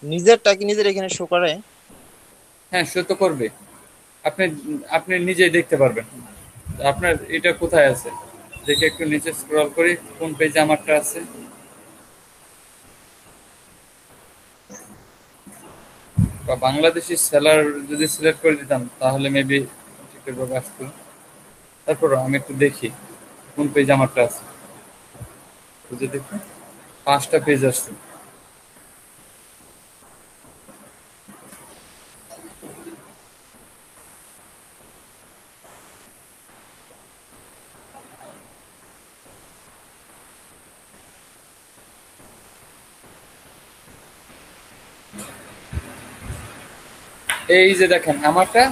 [SPEAKER 8] নিজেরটা কি নিজের এখানে শো করে?
[SPEAKER 1] হ্যাঁ, সে তো করবে। আপনি আপনি নিজেই দেখতে পারবেন আপনার এটা কোথায় আছে। দেখি একটু নিচে স্ক্রল করি কোন পেজে আমারটা আছে। বা বাংলাদেশি সেলার যদি সিলেক্ট করে দিতাম তাহলে মেবি ঠিকঠাকভাবে আসতো। তারপর আমি একটু দেখি কোন পেজ আমারটা আছে, খুঁজে দেখি। 5টা পেজ আসছে। এই যে দেখেন আমারটা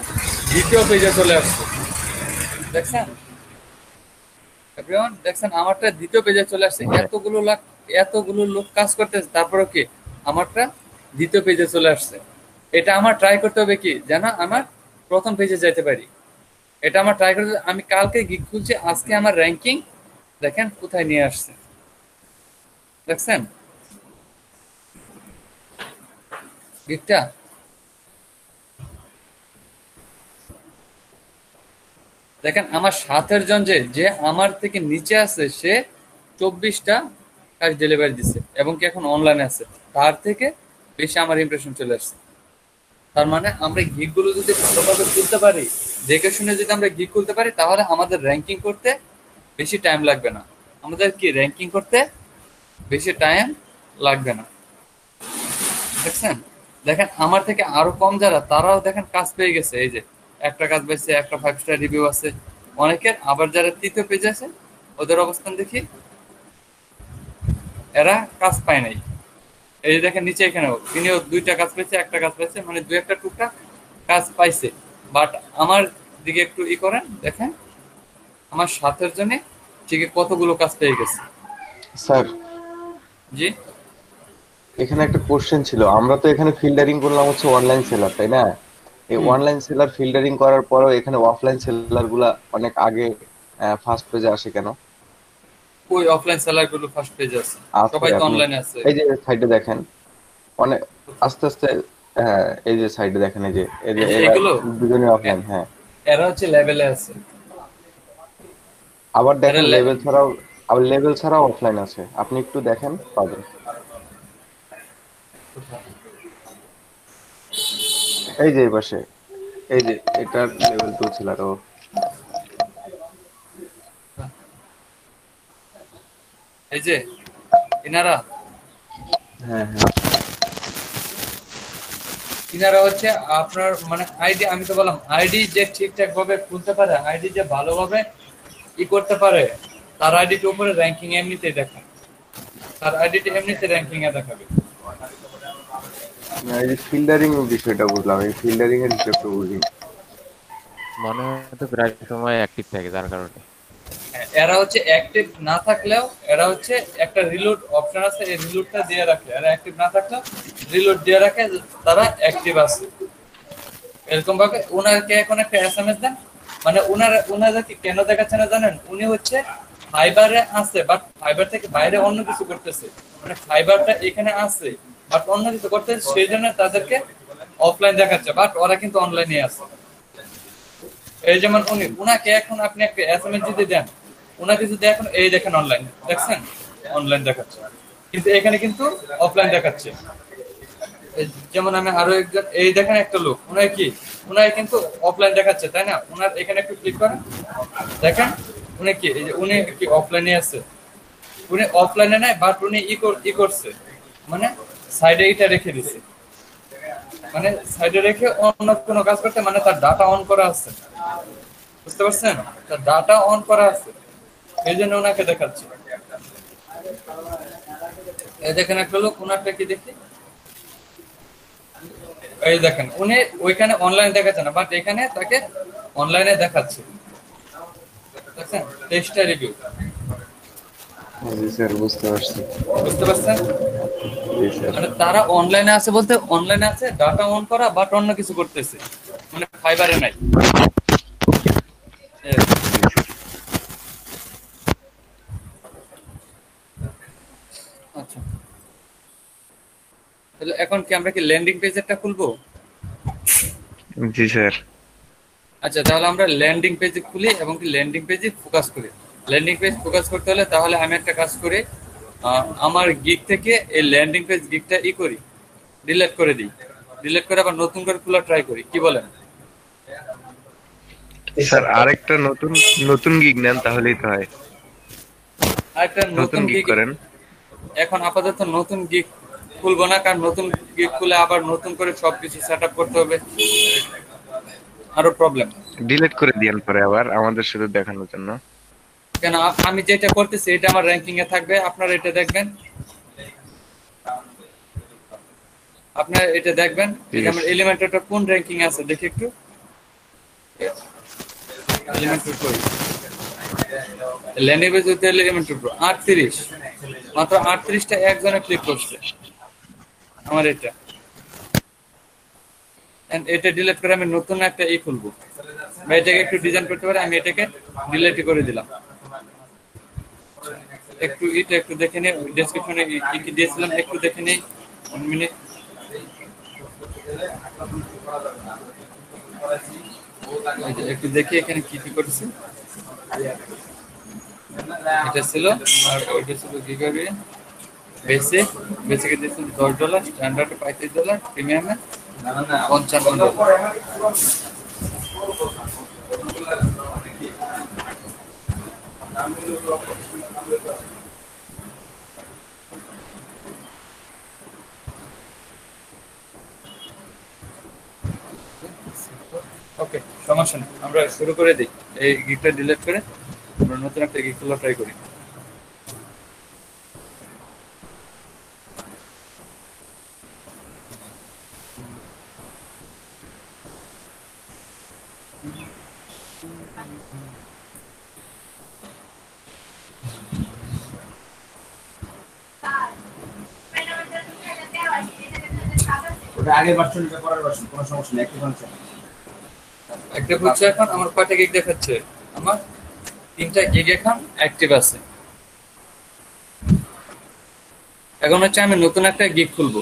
[SPEAKER 1] দ্বিতীয় পেজে চলে আসছে, দেখছেন এভরিওয়ান? দেখছেন আমারটা দ্বিতীয় পেজে চলে আসছে। এতগুলো লোক কাজ করতেছে, তারপরে কি আমারটা দ্বিতীয় পেজে চলে আসছে। এটা আমার ট্রাই করতে হবে কি যেন আমার প্রথম পেজে যাইতে পারি। এটা আমার ট্রাই করতে, আমি কালকে গিগ খুলছি, আজকে আমার র্যাঙ্কিং দেখেন কোথায় নিয়ে আসছে, দেখছেন গিগটা? দেখেন আমার সাথের জন যে আমার থেকে নিচে আছে, সে 24টা কাজ ডেলিভারি দিছে এবং কি এখন অনলাইনে আছে। তার থেকে বেশি আমার ইমপ্রেশন চলে আসছে। তার মানে আমরা গিগ গুলো যদি ভালোভাবে খুলতে পারি, দেখে শুনে যদি আমরা গিগ খুলতে পারি, তাহলে আমাদের র্যাঙ্কিং করতে বেশি টাইম লাগবে না। আমাদের কি র্যাঙ্কিং করতে বেশি টাইম লাগবে না, দেখছেন? দেখেন আমার থেকে আরো কম যারা, তারাও দেখেন কাজ পেয়ে গেছে। এই যে একটা কাজ পেয়েছে, একটা 5 স্টার রিভিউ আছে অনেকের। আবার যারা তৃতীয় পেজে আছে ওদের অবস্থান দেখি, এরা কাজ পায় নাই। এই যে দেখেন নিচে এখানেও তিনিও 2টা কাজ পেয়েছে, একটা কাজ পেয়েছে, মানে 2-1টা টুকটাক কাজ পাইছে। বাট আমার দিকে একটু করেন, দেখেন আমার সাথের জন্য ঠিকই কতগুলো কাজ পেয়ে গেছে।
[SPEAKER 9] স্যার
[SPEAKER 1] জি
[SPEAKER 9] এখানে একটা কোশ্চেন ছিল, আমরা তো এখানে ফিল্টারিং করলাম হচ্ছে অনলাইন সেলার, তাই না? এই অনলাইন সেলার ফিল্টারিং করার পরেও এখানে অফলাইন সেলার গুলা অনেক আগে ফার্স্ট পেজে আসে কেন?
[SPEAKER 1] ওই অফলাইন সেলার গুলো ফার্স্ট পেজে আছে, সবাই তো অনলাইনে আছে।
[SPEAKER 9] এই যে সাইডে দেখেন অনেক আস্তে আস্তে, হ্যাঁ এই যে সাইডে দেখেন, এই যে
[SPEAKER 1] এগুলো
[SPEAKER 9] দুজনে অফলাইন। হ্যাঁ,
[SPEAKER 1] এরা হচ্ছে লেভেলে আছে।
[SPEAKER 9] আবার দেখেন লেভেল ছাড়াও অফলাইন আছে, আপনি একটু দেখেন পাবেন। এই যে এই পাশে, এই যে এটার লেভেল 2 ছিল। আরো
[SPEAKER 1] এই যে ইনারা,
[SPEAKER 9] হ্যাঁ হ্যাঁ,
[SPEAKER 1] ইনারা হচ্ছে আপনার মানে আইডি, আমি তো বললাম আইডি যে ঠিকঠাক ভাবে খুলতে পারে, আইডি যে ভালোভাবে করতে পারে, তার আইডির উপরে র্যাঙ্কিং এমনিতেই দেখায়। তার আইডিটা এমনিতে র্যাঙ্কিং এ দেখাবে।
[SPEAKER 9] এই যে ফিল্টারিং বিষয়টা বুঝলাম, এই ফিল্টারিং এর হিসাবটা বুঝি।
[SPEAKER 5] মনে হয় তো প্রায় সময় অ্যাক্টিভ থাকে যার কারণে।
[SPEAKER 1] এরা হচ্ছে অ্যাক্টিভ না থাকলেও এরা হচ্ছে একটা রিলোড অপশন আছে, এই রিলোডটা দিয়ে রাখে। এরা অ্যাক্টিভ না থাকলেও রিলোড দিয়ে রাখে, তারা অ্যাক্টিভ আছে। এরকম ভাবে ওনাকে এখন একটা এসএমএস দেন, মানে ওনাদেরকে কেন দেখাচ্ছে না জানেন? উনি হচ্ছে ফাইবারে আছে, বাট ফাইবার থেকে বাইরে অন্য কিছু করতেছে। মানে ফাইবারটা এখানে আছে বাট অন্য কিছু করতেছে, সেই জন্য তাদেরকে অফলাইন দেখাচ্ছে, বাট ওরা কিন্তু অনলাইনে আছে। এই যেমন উনাকে এখন আপনি একটা এসএমএস যদি দেন, উনাকে যদি এখন এই দেখেন অনলাইন, দেখছেন অনলাইন দেখাচ্ছে, কিন্তু এখানে কিন্তু অফলাইন দেখাচ্ছে। যেমন আমি আরো একজন, এই দেখেন একটা লোক, উনাকে কিন্তু অফলাইন দেখাচ্ছে, তাই না? উনার এখানে একটু ক্লিক করেন, দেখেন উনি কি অফলাইনে আছে। উনি অফলাইনে নাই, বাট উনি ই করছে, মানে সাইডে এটা রেখে দিছি, মানে সাইডে রেখে অন্য কোনো কাজ করতে, মানে তার ডাটা অন করা আছে, বুঝতে পারছেন? তার ডাটা অন করা আছে, এই জন্য ওনাকে দেখাচ্ছি। এই দেখেন একটা লোক, ওনারটা কি দেখি, এই দেখেন উনি ওইখানে অনলাইন দেখাচ্ছে না, বাট এখানে তাকে অনলাইনে দেখাচ্ছে, দেখছেন? টেস্টটা রিভিউ,
[SPEAKER 9] জি স্যার, বুঝতে পারছি।
[SPEAKER 1] বুঝতে পারছেন?
[SPEAKER 9] জি স্যার।
[SPEAKER 1] মানে তারা অনলাইনে আছে বলতে অনলাইনে আছে, ডাটা অন করা, বাট অন্য কিছু করতেছে, মানে ফাইবারে নাই। এই, আচ্ছা, তাহলে এখন কি আমরা কি ল্যান্ডিং পেজেরটা খুলবো?
[SPEAKER 9] জি স্যার।
[SPEAKER 1] আচ্ছা, তাহলে আমরা ল্যান্ডিং পেজে খুলি এবং কি ল্যান্ডিং পেজে ফোকাস করি। ল্যান্ডিং পেজ ফোকাস করতে হলে তাহলে আমি একটা কাজ করি, আমার গিগ থেকে এই ল্যান্ডিং পেজ গিগটা করি, ডিলিট করে দিই, ডিলিট করে আবার নতুন করে খোলা ট্রাই করি, কি বলেন?
[SPEAKER 9] স্যার আরেকটা নতুন নতুন গিগ নেন, তাহলেই তো হয়।
[SPEAKER 1] আরেকটা নতুন গিগ
[SPEAKER 9] করেন।
[SPEAKER 1] এখন আপাতত নতুন গিগ খুলবো না, কারণ নতুন গিগ খুলে আবার নতুন করে সবকিছু সেট আপ করতে হবে, আরো প্রবলেম।
[SPEAKER 9] ডিলিট করে দিয়েন পরে আবার, আমাদের শুধু দেখানোর জন্য।
[SPEAKER 1] কেন আমি যেটা করতেছি এটা আমার র্যাঙ্কিং এ থাকবে, আপনারা এটা দেখবেন, আপনারা এটা দেখবেন।
[SPEAKER 9] ঠিক
[SPEAKER 1] আমার
[SPEAKER 9] আছে।
[SPEAKER 1] এলিমেন্টরটা কোন র্যাঙ্কিং এ আছে দেখি একটু, এলিমেন্টর কই, ল্যান্ডিং পেজ হতে এলিমেন্টর প্রো 38, মাত্র 38টা একজনে ক্লিক করছে আমার এটা। এন্ড এটা ডিলিট করে আমি নতুন একটা খুলবো, বা এটাকে একটু ডিজাইন করতে পারি, আমি এটাকে ডিলিট করে দিলাম। একটু এটা একটু দেখে নিই, ডেসক্রিপশনে কি কি দিয়েছিলাম একটু দেখে নিই, 1 মিনিট। একটু দেখি এখানে কি কি করেছি। এটা ছিল, আর ওইটা ছিল গিগাবে বেসিক, বেসিকে দিয়েছিল $10, স্ট্যান্ডার্ডে $35, প্রিমিয়ামে $55। ওকে, সমস্যা নেই, আমরা শুরু করে দিই। এই গিগটা ডিলিট করে আমরা নতুন একটা গিগ খোলা ট্রাই করি। একটা হচ্ছে এখন আমার কয়টা গিগ দেখাচ্ছে, আমার 3টা গিগ এখন অ্যাক্টিভ আছে। এখন হচ্ছে আমি নতুন একটা গিগ খুলবো,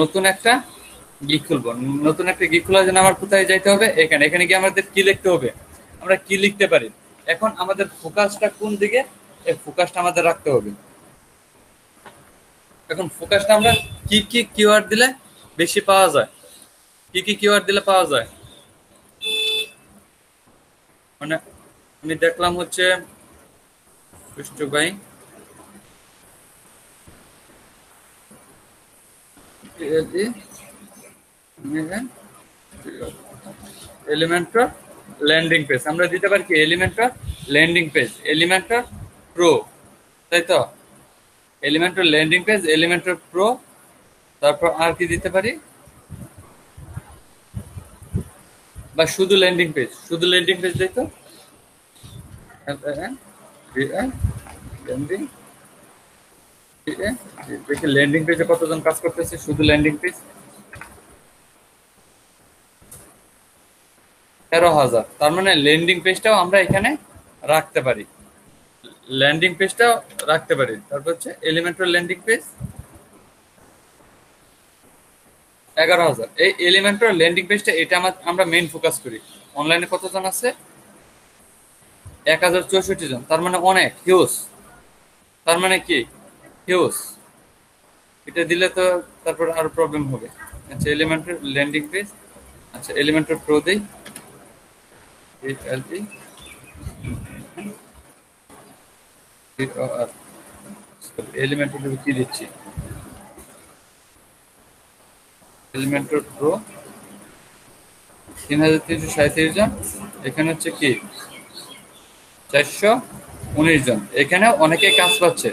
[SPEAKER 1] নতুন একটা গিগ খুলবো। নতুন একটা গিগ খোলার জন্য আমার কোথায় যাইতে হবে? এখানে, এখানে গিয়ে আমাদের কি লিখতে হবে? আমরা কি লিখতে পারি? এখন আমাদের ফোকাসটা কোন দিকে, এই ফোকাসটা আমাদের রাখতে হবে। এখন ফোকাসটা আমরা কি কি কিওয়ার্ড দিলে বেশি পাওয়া যায়, কি কি কিওয়ার্ড দিলে পাওয়া যায়, মানে আমি দেখলাম হচ্ছে সুষ্ঠু ভাই, এলিমেন্টর ল্যান্ডিং পেজ, আমরা দিতে পারি কি Elementor landing page, Elementor pro, তাই তো? Elementor landing page, Elementor pro, তারপর আর কি দিতে পারি, বা শুধু ল্যান্ডিং পেজ, শুধু ল্যান্ডিং পেজ দিই তো, ল্যান্ডিং, দেখি ল্যান্ডিং পেজে কতজন কাজ করতেছে, শুধু ল্যান্ডিং পেজ 13,000। তার মানে ল্যান্ডিং পেজটাও আমরা এখানে রাখতে পারি, ল্যান্ডিং পেজটাও রাখতে পারি। তারপর হচ্ছে এলিমেন্টর ল্যান্ডিং পেজ 11,000। এই এলিমেন্টর ল্যান্ডিং পেজটা এটা আমরা মেইন ফোকাস করি। অনলাইনে কতজন আছে? 1064 জন, তার মানে অনেক হিউজ, তার মানে কি হিউজ। এটা দিলে তো তারপর আরো প্রবলেম হবে। আচ্ছা, এলিমেন্টর ল্যান্ডিং পেজ, আচ্ছা এলিমেন্টর প্রো দেই, এলপি এলিমেন্টর কি দিচ্ছি, এলিমেন্টর প্রো 3337 জন, এখানে হচ্ছে কি 419 জন। এখানেও অনেকেই কাজ পাচ্ছে,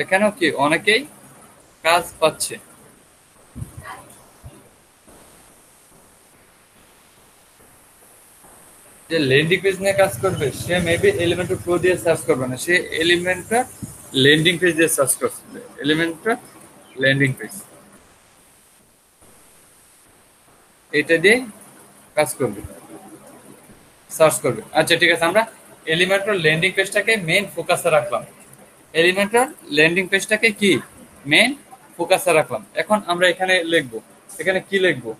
[SPEAKER 1] এখানেও কি অনেকেই কাজ পাচ্ছে। যে ল্যান্ডিং পেজ নিয়ে কাজ করবে সে মেবি এলিমেন্টর প্রো দিয়ে সার্চ করবে না, সে এলিমেন্টর ল্যান্ডিং পেজ দিয়ে সার্চ করবে, এলিমেন্টর ল্যান্ডিং পেজ এটা দিয়ে কাজ করবে, সার্চ করবে। আচ্ছা ঠিক আছে, আমরা এলিমেন্টর ল্যান্ডিং পেজটাকে মেইন ফোকাসে রাখলাম, এলিমেন্টর ল্যান্ডিং পেজটাকে কি মেইন ফোকাসে রাখলাম। এখন আমরা এখানে লিখবো, এখানে কি লিখবো,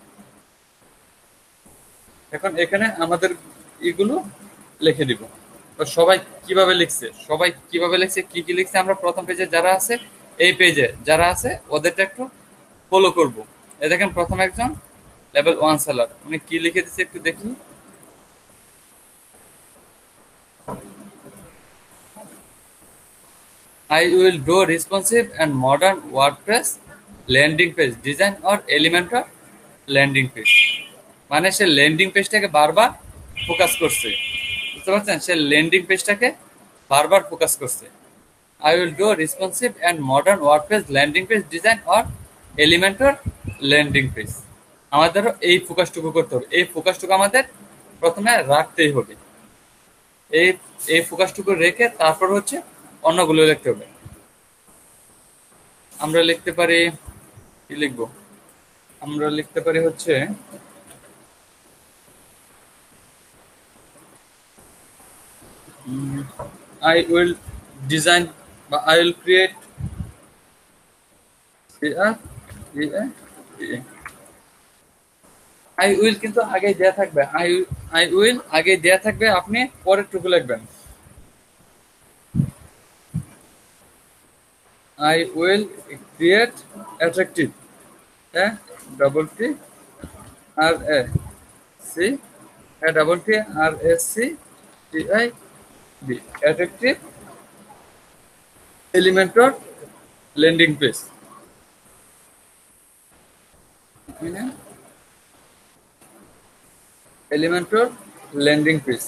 [SPEAKER 1] এখন এখানে আমাদের এগুলো লিখে দিব। তো সবাই কিভাবে লিখছে, সবাই কিভাবে লিখছে, কি কি লিখছে, আমরা প্রথম পেজে যারা আছে, এই পেজে যারা আছে ওদেরটা একটু ফলো করব। এই দেখেন প্রথম একজন লেভেল 1 সেলার, উনি কি লিখে দিচ্ছে একটু দেখি। I will do responsive and modern WordPress landing page design or Elementor landing page। মানে সে ল্যান্ডিং পেজটাকে বারবার ফোকাস করছে, বুঝতে পারছেন, সে ল্যান্ডিং পেজটাকে বারবার ফোকাস করছে। I will do responsive and modern WordPress landing page design or Elementor landing page। আমাদেরও এই ফোকাসটুকু করতে হবে, এই ফোকাসটুকু আমাদের প্রথমে রাখতেই হবে। এই ফোকাসটুকু রেখে তারপর হচ্ছে অন্যগুলো লিখতে হবে। আমরা লিখতে পারি, কি লিখবো, আমরা লিখতে পারি হচ্ছে I will design বা I will create I will কিন্তু আগে দেয়া থাকবে, I will আগে দেয়া থাকবে, আপনি পরের টুকু লিখবেন। I will create attractive, double T R A C, double T R A C T I B, attractive Elementor landing page। Elementor landing page,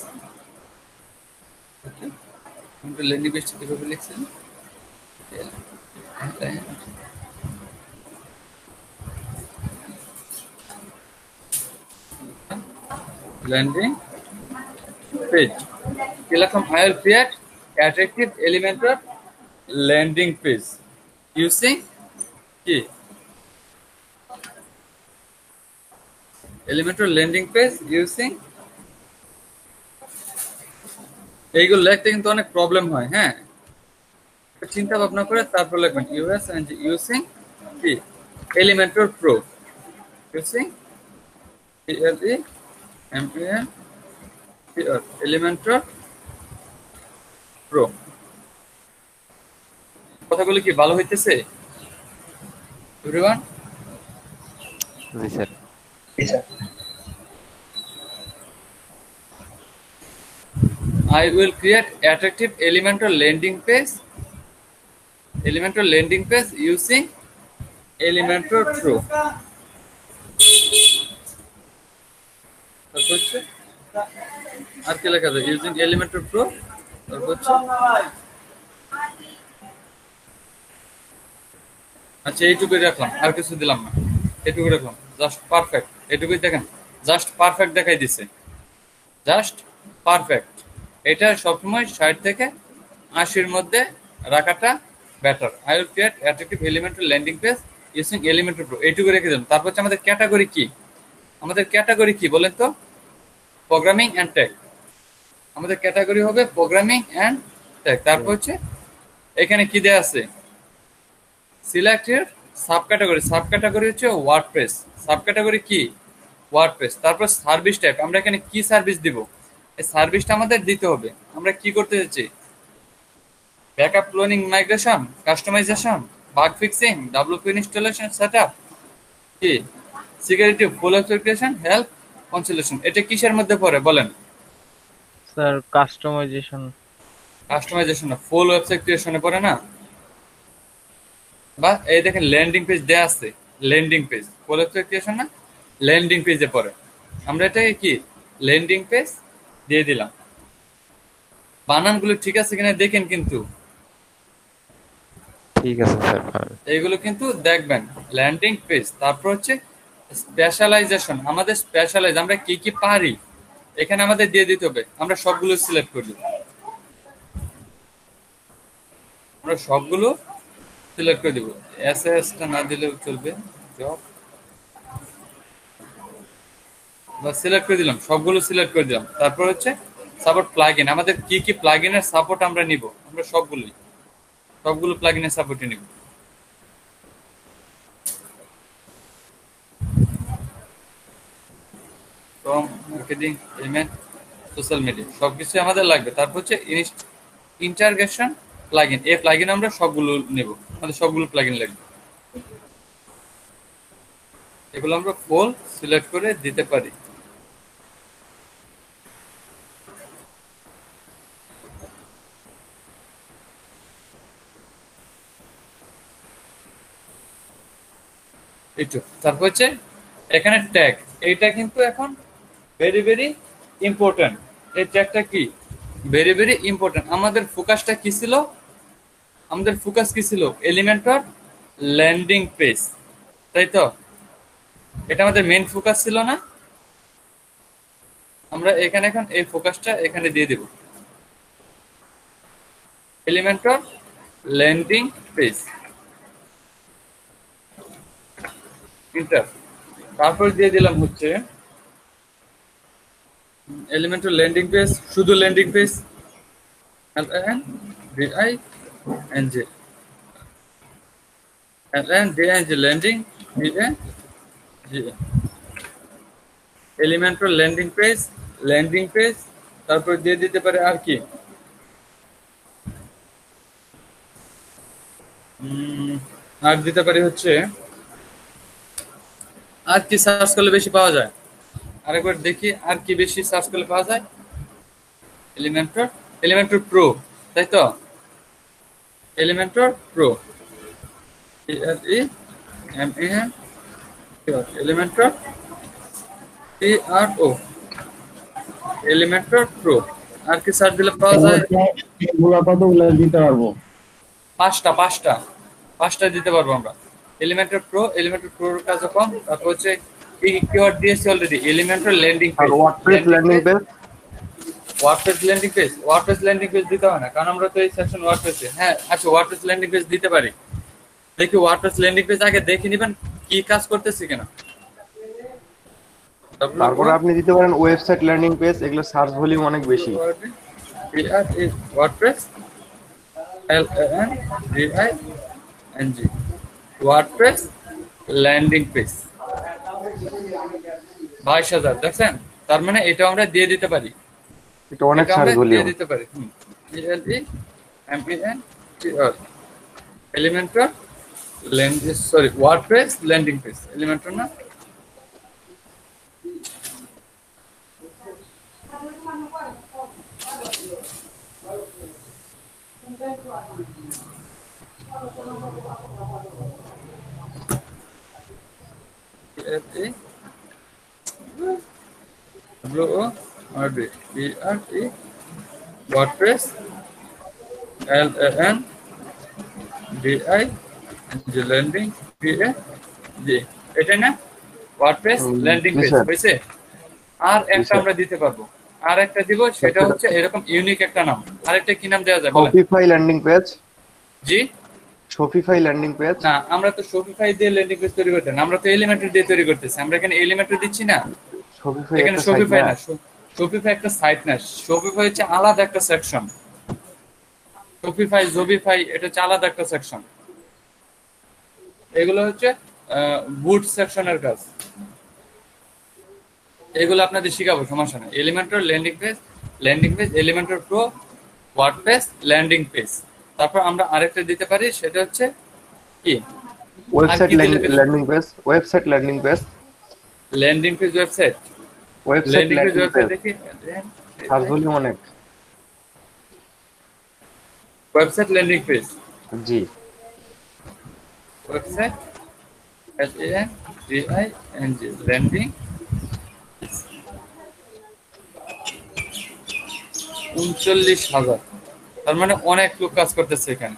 [SPEAKER 1] landing page কিভাবে লিখছেন, landing page কি লিখলাম, I will create attractive Elementor landing page using কি Elementor landing page using, এইগুলো লিখতে কিন্তু অনেক problem হয়। হ্যাঁ, চিন্তা ভাবনা করে তারপর লিখবেন ইউএস এন্ড ইউজিং কি Elementor Pro, using Elementor Pro। কথাগুলো কি ভালো হইতেছে everyone?
[SPEAKER 5] G sir.
[SPEAKER 1] I will create attractive Elementor landing page using Elementor Pro। তারপর হচ্ছে আর কি লেখা যায়, ইউজিং Elementor Pro। তারপর হচ্ছে আচ্ছা এইটুকুই রাখলাম, আর কিছু দিলাম না, এইটুকু রাখলাম, জাস্ট পারফেক্ট। এইটুকুই দেখেন, জাস্ট পারফেক্ট দেখাই দিছে, জাস্ট পারফেক্ট। এটা সবসময় 60 থেকে 80-র মধ্যে রাখাটা better. I will create attractive Elementor landing page using Elementor Pro, এইটুকু রেখে দিলাম। তারপর হচ্ছে আমাদের ক্যাটাগরি কি, আমাদের ক্যাটাগরি কি বলেন তো, প্রোগ্রামিং এন্ড টেক। আমাদের ক্যাটাগরি হবে প্রোগ্রামিং এন্ড টেক। তারপর হচ্ছে এখানে কি দেয়া আছে, select here sub category, sub category হচ্ছে ওয়ার্ডপ্রেস, সাব ক্যাটাগরি কি ওয়ার্ডপ্রেস। তারপর সার্ভিস টাইপ, আমরা এখানে কি সার্ভিস দিব, এই সার্ভিসটা আমাদের দিতে হবে। আমরা কি করতে যাচ্ছি, backup, cloning, migration, customization, bug fixing, WP installation, setup, কি security, full application, help, consolation. এটা কিসের মধ্যে পড়ে বলেন
[SPEAKER 3] স্যার? কাস্টমাইজেশন।
[SPEAKER 1] কাস্টমাইজেশন না, ফুল ওয়েবসাইট ক্রিয়েশনে পড়ে না? বা এই দেখেন ল্যান্ডিং পেজ দেয়া আছে, ল্যান্ডিং পেজ, ওয়েবসাইট ক্রিয়েশন না, ল্যান্ডিং পেজে পড়ে। আমরা এটাকে কি ল্যান্ডিং পেজ দিয়ে দিলাম। বানানগুলো ঠিক আছে কিনা দেখেন কিন্তু,
[SPEAKER 5] ঠিক আছে স্যার।
[SPEAKER 1] এইগুলো কিন্তু দেখবেন। ল্যান্ডিং পেজ, তারপর হচ্ছে স্পেশালাইজেশন। আমাদের স্পেশালাইজ আমরা কি কি পারি এখানে আমাদের দিয়ে দিতে হবে। আমরা সবগুলো সিলেক্ট করি, আমরা সবগুলো সিলেক্ট করে দিব। এসএসটা না দিলেও চলবে, জব বা সিলেক্ট করে দিলাম, সবগুলো সিলেক্ট করে দিলাম। তারপর হচ্ছে সাপোর্ট প্লাগইন, আমাদের কি কি প্লাগইনের সাপোর্ট আমরা নিব, আমরা সবগুলো প্লাগইনের সাপোর্টে নিব। From marketing, payment, social media সবকিছু আমাদের লাগবে। তারপর হচ্ছে ইন্টারগ্রেশন প্লাগইন, এই প্লাগইন আমরা সবগুলো নেব, আমাদের সবগুলো প্লাগইন লাগবে। এগুলো আমরা ফুল সিলেক্ট করে দিতে পারি। তারপর হচ্ছে এখানে ট্যাগ, এইটা কিন্তু এখন ভেরি ভেরি ইম্পর্টেন্ট। এই ট্যাগটা কি ভেরি ভেরি ইম্পর্টেন্ট। আমাদের ফোকাসটা কি ছিল, আমাদের ফোকাস কি ছিল, এলিমেন্টর ল্যান্ডিং পেজ, তাই তো? এটা আমাদের মেইন ফোকাস ছিল না? আমরা এখানে এখন এই ফোকাসটা এখানে দিয়ে দেব, এলিমেন্টর ল্যান্ডিং পেজ, ইন্টার। তারপর দিয়ে দিলাম হচ্ছে এলিমেন্টর ল্যান্ডিং পেজ, শুধু landing page, LANDING landing Elementor landing page. তারপর দিয়ে দিতে পারে আর কি, আর দিতে পারি হচ্ছে, আর কি সার্চ করলে বেশি পাওয়া যায়, আরেকবার দেখি আর কি বেশি সার্চ করলে পাওয়া যায়। এলিমেন্টর প্রো, তাই তো? Elementor pro, Elementor PRO, Elementor pro. আর কি সার্চ দিলে পাওয়া যায়?
[SPEAKER 7] কতগুলো দিতে পারবো?
[SPEAKER 1] পাঁচটা দিতে পারবো আমরা। এলিমেন্টর প্রোর কাজ কম। তারপর হচ্ছে কিওয়ার্ড দিয়েছি already, Elementor landing page,
[SPEAKER 9] WordPress landing page,
[SPEAKER 1] WordPress landing page দিতে হয় না, কারণ আমরা তো এই সেকশন ওয়ার্ডপ্রেসে। হ্যাঁ আচ্ছা, ওয়ার্ডপ্রেস ল্যান্ডিং পেজ দিতে পারি। দেখি ওয়ার্ডপ্রেস ল্যান্ডিং পেজ আগে দেখে নিবেন কি কাজ করতেছি কিনা।
[SPEAKER 9] তারপরে আপনি দিতে পারেন ওয়েবসাইট ল্যান্ডিং পেজ, এগুলো সার্চ ভলিউম অনেক বেশি।
[SPEAKER 1] WordPress LANDING WordPress landing page 22,000, দেখছেন? তার মানে এটা আমরা দিয়ে দিতে পারি,
[SPEAKER 9] এটা অনেক
[SPEAKER 1] এটা
[SPEAKER 9] সার্চ
[SPEAKER 1] আমরা
[SPEAKER 9] ভলিউম।
[SPEAKER 1] দিয়ে দিতে পারি। ELEMENTOR Elementor WordPress landing page, Elementor না, ওয়ার্ডপ্রেস ল্যান্ডিং পেজ, এটা না ওয়ার্ডপ্রেস ল্যান্ডিং পেজ হয়েছে। আর একটা আমরা দিতে পারবো, আর একটা দিব, সেটা হচ্ছে এরকম ইউনিক একটা নাম। আরেকটা কি নাম দেওয়া যায় বলেন?
[SPEAKER 9] Shopify landing page.
[SPEAKER 1] জি,
[SPEAKER 9] শপিফাই ল্যান্ডিং পেজ
[SPEAKER 1] না, আমরা তো শপিফাই দিয়ে ল্যান্ডিং পেজ তৈরি করতে না, আমরা তো এলিমেন্টর দিয়ে তৈরি করতেছি। আমরা এখানে এলিমেন্টর দিচ্ছি না,
[SPEAKER 9] শপিফাই
[SPEAKER 1] এখানে
[SPEAKER 9] একটা
[SPEAKER 1] শপিফাই
[SPEAKER 9] সাইট
[SPEAKER 1] না, শপিফাই একটা সাইট না, শপিফাই হচ্ছে আলাদা একটা সেকশন। জবিফাই এটা হচ্ছে আলাদা একটা সেকশন। এগুলো হচ্ছে বুট সেকশনের কাজ, এগুলো আপনাদের শিখাবো, সমস্যা নেই। Elementor landing page, Elementor pro, WordPress landing page. তারপর আমরা আরেকটা দিতে পারি, সেটা হচ্ছে কি
[SPEAKER 9] website landing page, website landing page,
[SPEAKER 1] landing page, website
[SPEAKER 9] landing page
[SPEAKER 1] দেখি,
[SPEAKER 9] সার্চ ভলিউম অনেক।
[SPEAKER 1] ওয়েবসাইট ল্যান্ডিং পেজ,
[SPEAKER 9] জি,
[SPEAKER 1] ওয়েবসাইট LANDING ল্যান্ডিং 39,000। তার মানে অনেক লোক কাজ করতেছে এখানে।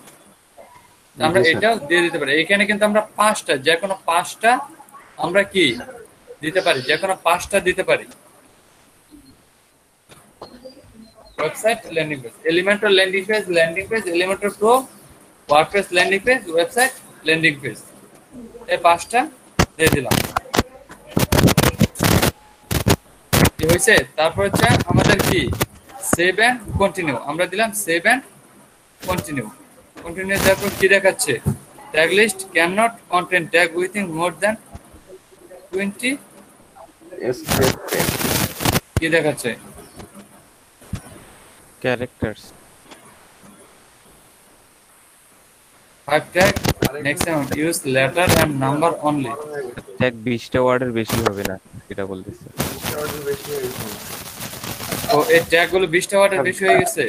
[SPEAKER 1] আমরা
[SPEAKER 9] জি স্যার।
[SPEAKER 1] এটাও দিয়ে দিতে পারি। এখানে কিন্তু আমরা 5টা, যে কোনো 5টা আমরা কি দিতে পারি, যে কোনো 5টা দিতে পারি। Website landing page, Elementor landing page, Elementor pro, WordPress landing page, website landing page, এই 5টা দিয়ে দিলাম। কি হয়েছে? তারপর হচ্ছে আমাদের কি সেভ এন্ড কন্টিনিউ, আমরা দিলাম সেভ এন্ড কন্টিনিউ। কন্টিনিউ দেওয়ার পর কি দেখাচ্ছে? Tag list can not content tag within more than 20। কি দেখাচ্ছে?
[SPEAKER 5] Characters
[SPEAKER 1] 5 tag maximum use letter and number only.
[SPEAKER 5] Tag 20টা ওয়ার্ডের বেশি হবে না, এটা বলতেছে।
[SPEAKER 1] তো এই ট্যাগ গুলো 20টা ওয়ার্ডের বেশি হয়ে গেছে।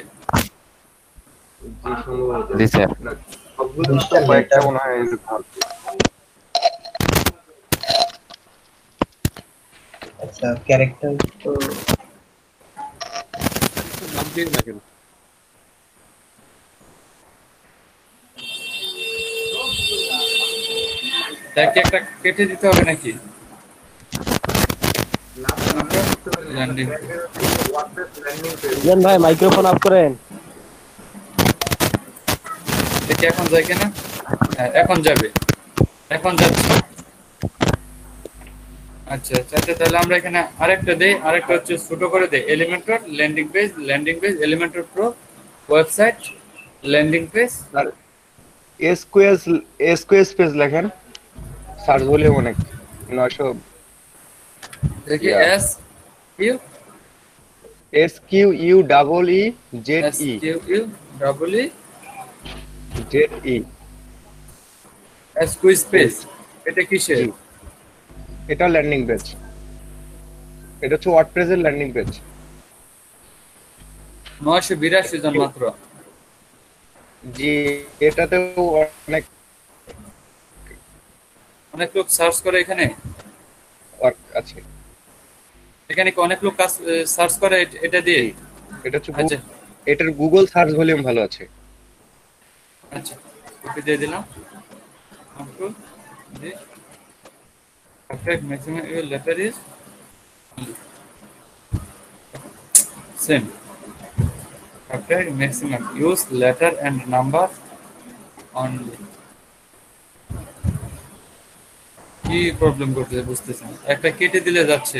[SPEAKER 5] জি স্যার।
[SPEAKER 9] কয়েকটা মনে হয় এরকম।
[SPEAKER 4] আচ্ছা ক্যারেক্টার তো
[SPEAKER 1] নাম দিয়ে না কেন? ট্যাগকে একটা কেটে দিতে হবে নাকি? ল্যান্ডিং
[SPEAKER 7] ভাই মাইক্রোফোন অফ করেন।
[SPEAKER 1] দেখি এখন যায় কিনা। হ্যাঁ, এখন যাবে, এখন যাচ্ছে। আচ্ছা আচ্ছা আচ্ছা, তাহলে আমরা এখানে আরেকটা দেই, আরেকটা হচ্ছে ছোট করে দেই, Elementor landing page, Elementor pro, website landing page.
[SPEAKER 9] আর এসকিউএস পেজ লেখেন, সার্চ ভলিউম অনেক 900।
[SPEAKER 1] দেখি S Q
[SPEAKER 9] SQUEE
[SPEAKER 1] S Q U double E
[SPEAKER 9] ZE।
[SPEAKER 1] Squeeze page, এটা কিসের?
[SPEAKER 9] জি, এটা ল্যান্ডিং পেজ, এটা হচ্ছে ওয়ার্ডপ্রেসের ল্যান্ডিং পেজ।
[SPEAKER 1] 982 জন মাত্র।
[SPEAKER 9] জি, এটাতেও অনেক
[SPEAKER 1] অনেক লোক সার্চ করে এখানে।
[SPEAKER 9] ওয়ার্ক আছে।
[SPEAKER 1] এখানে কি অনেক লোক সার্চ করে এটা দিয়ে?
[SPEAKER 9] জি, এটা হচ্ছে
[SPEAKER 1] আচ্ছা
[SPEAKER 9] এটার গুগল সার্চ ভলিউম ভালো আছে।
[SPEAKER 1] আচ্ছা, ওকে দিয়ে দিলাম। Control G, perfect maximum your letter is same. Perfect maximum use letter and number only. কি প্রবলেম করতেছে বুঝতেছি না, একটা কেটে দিলে যাচ্ছে।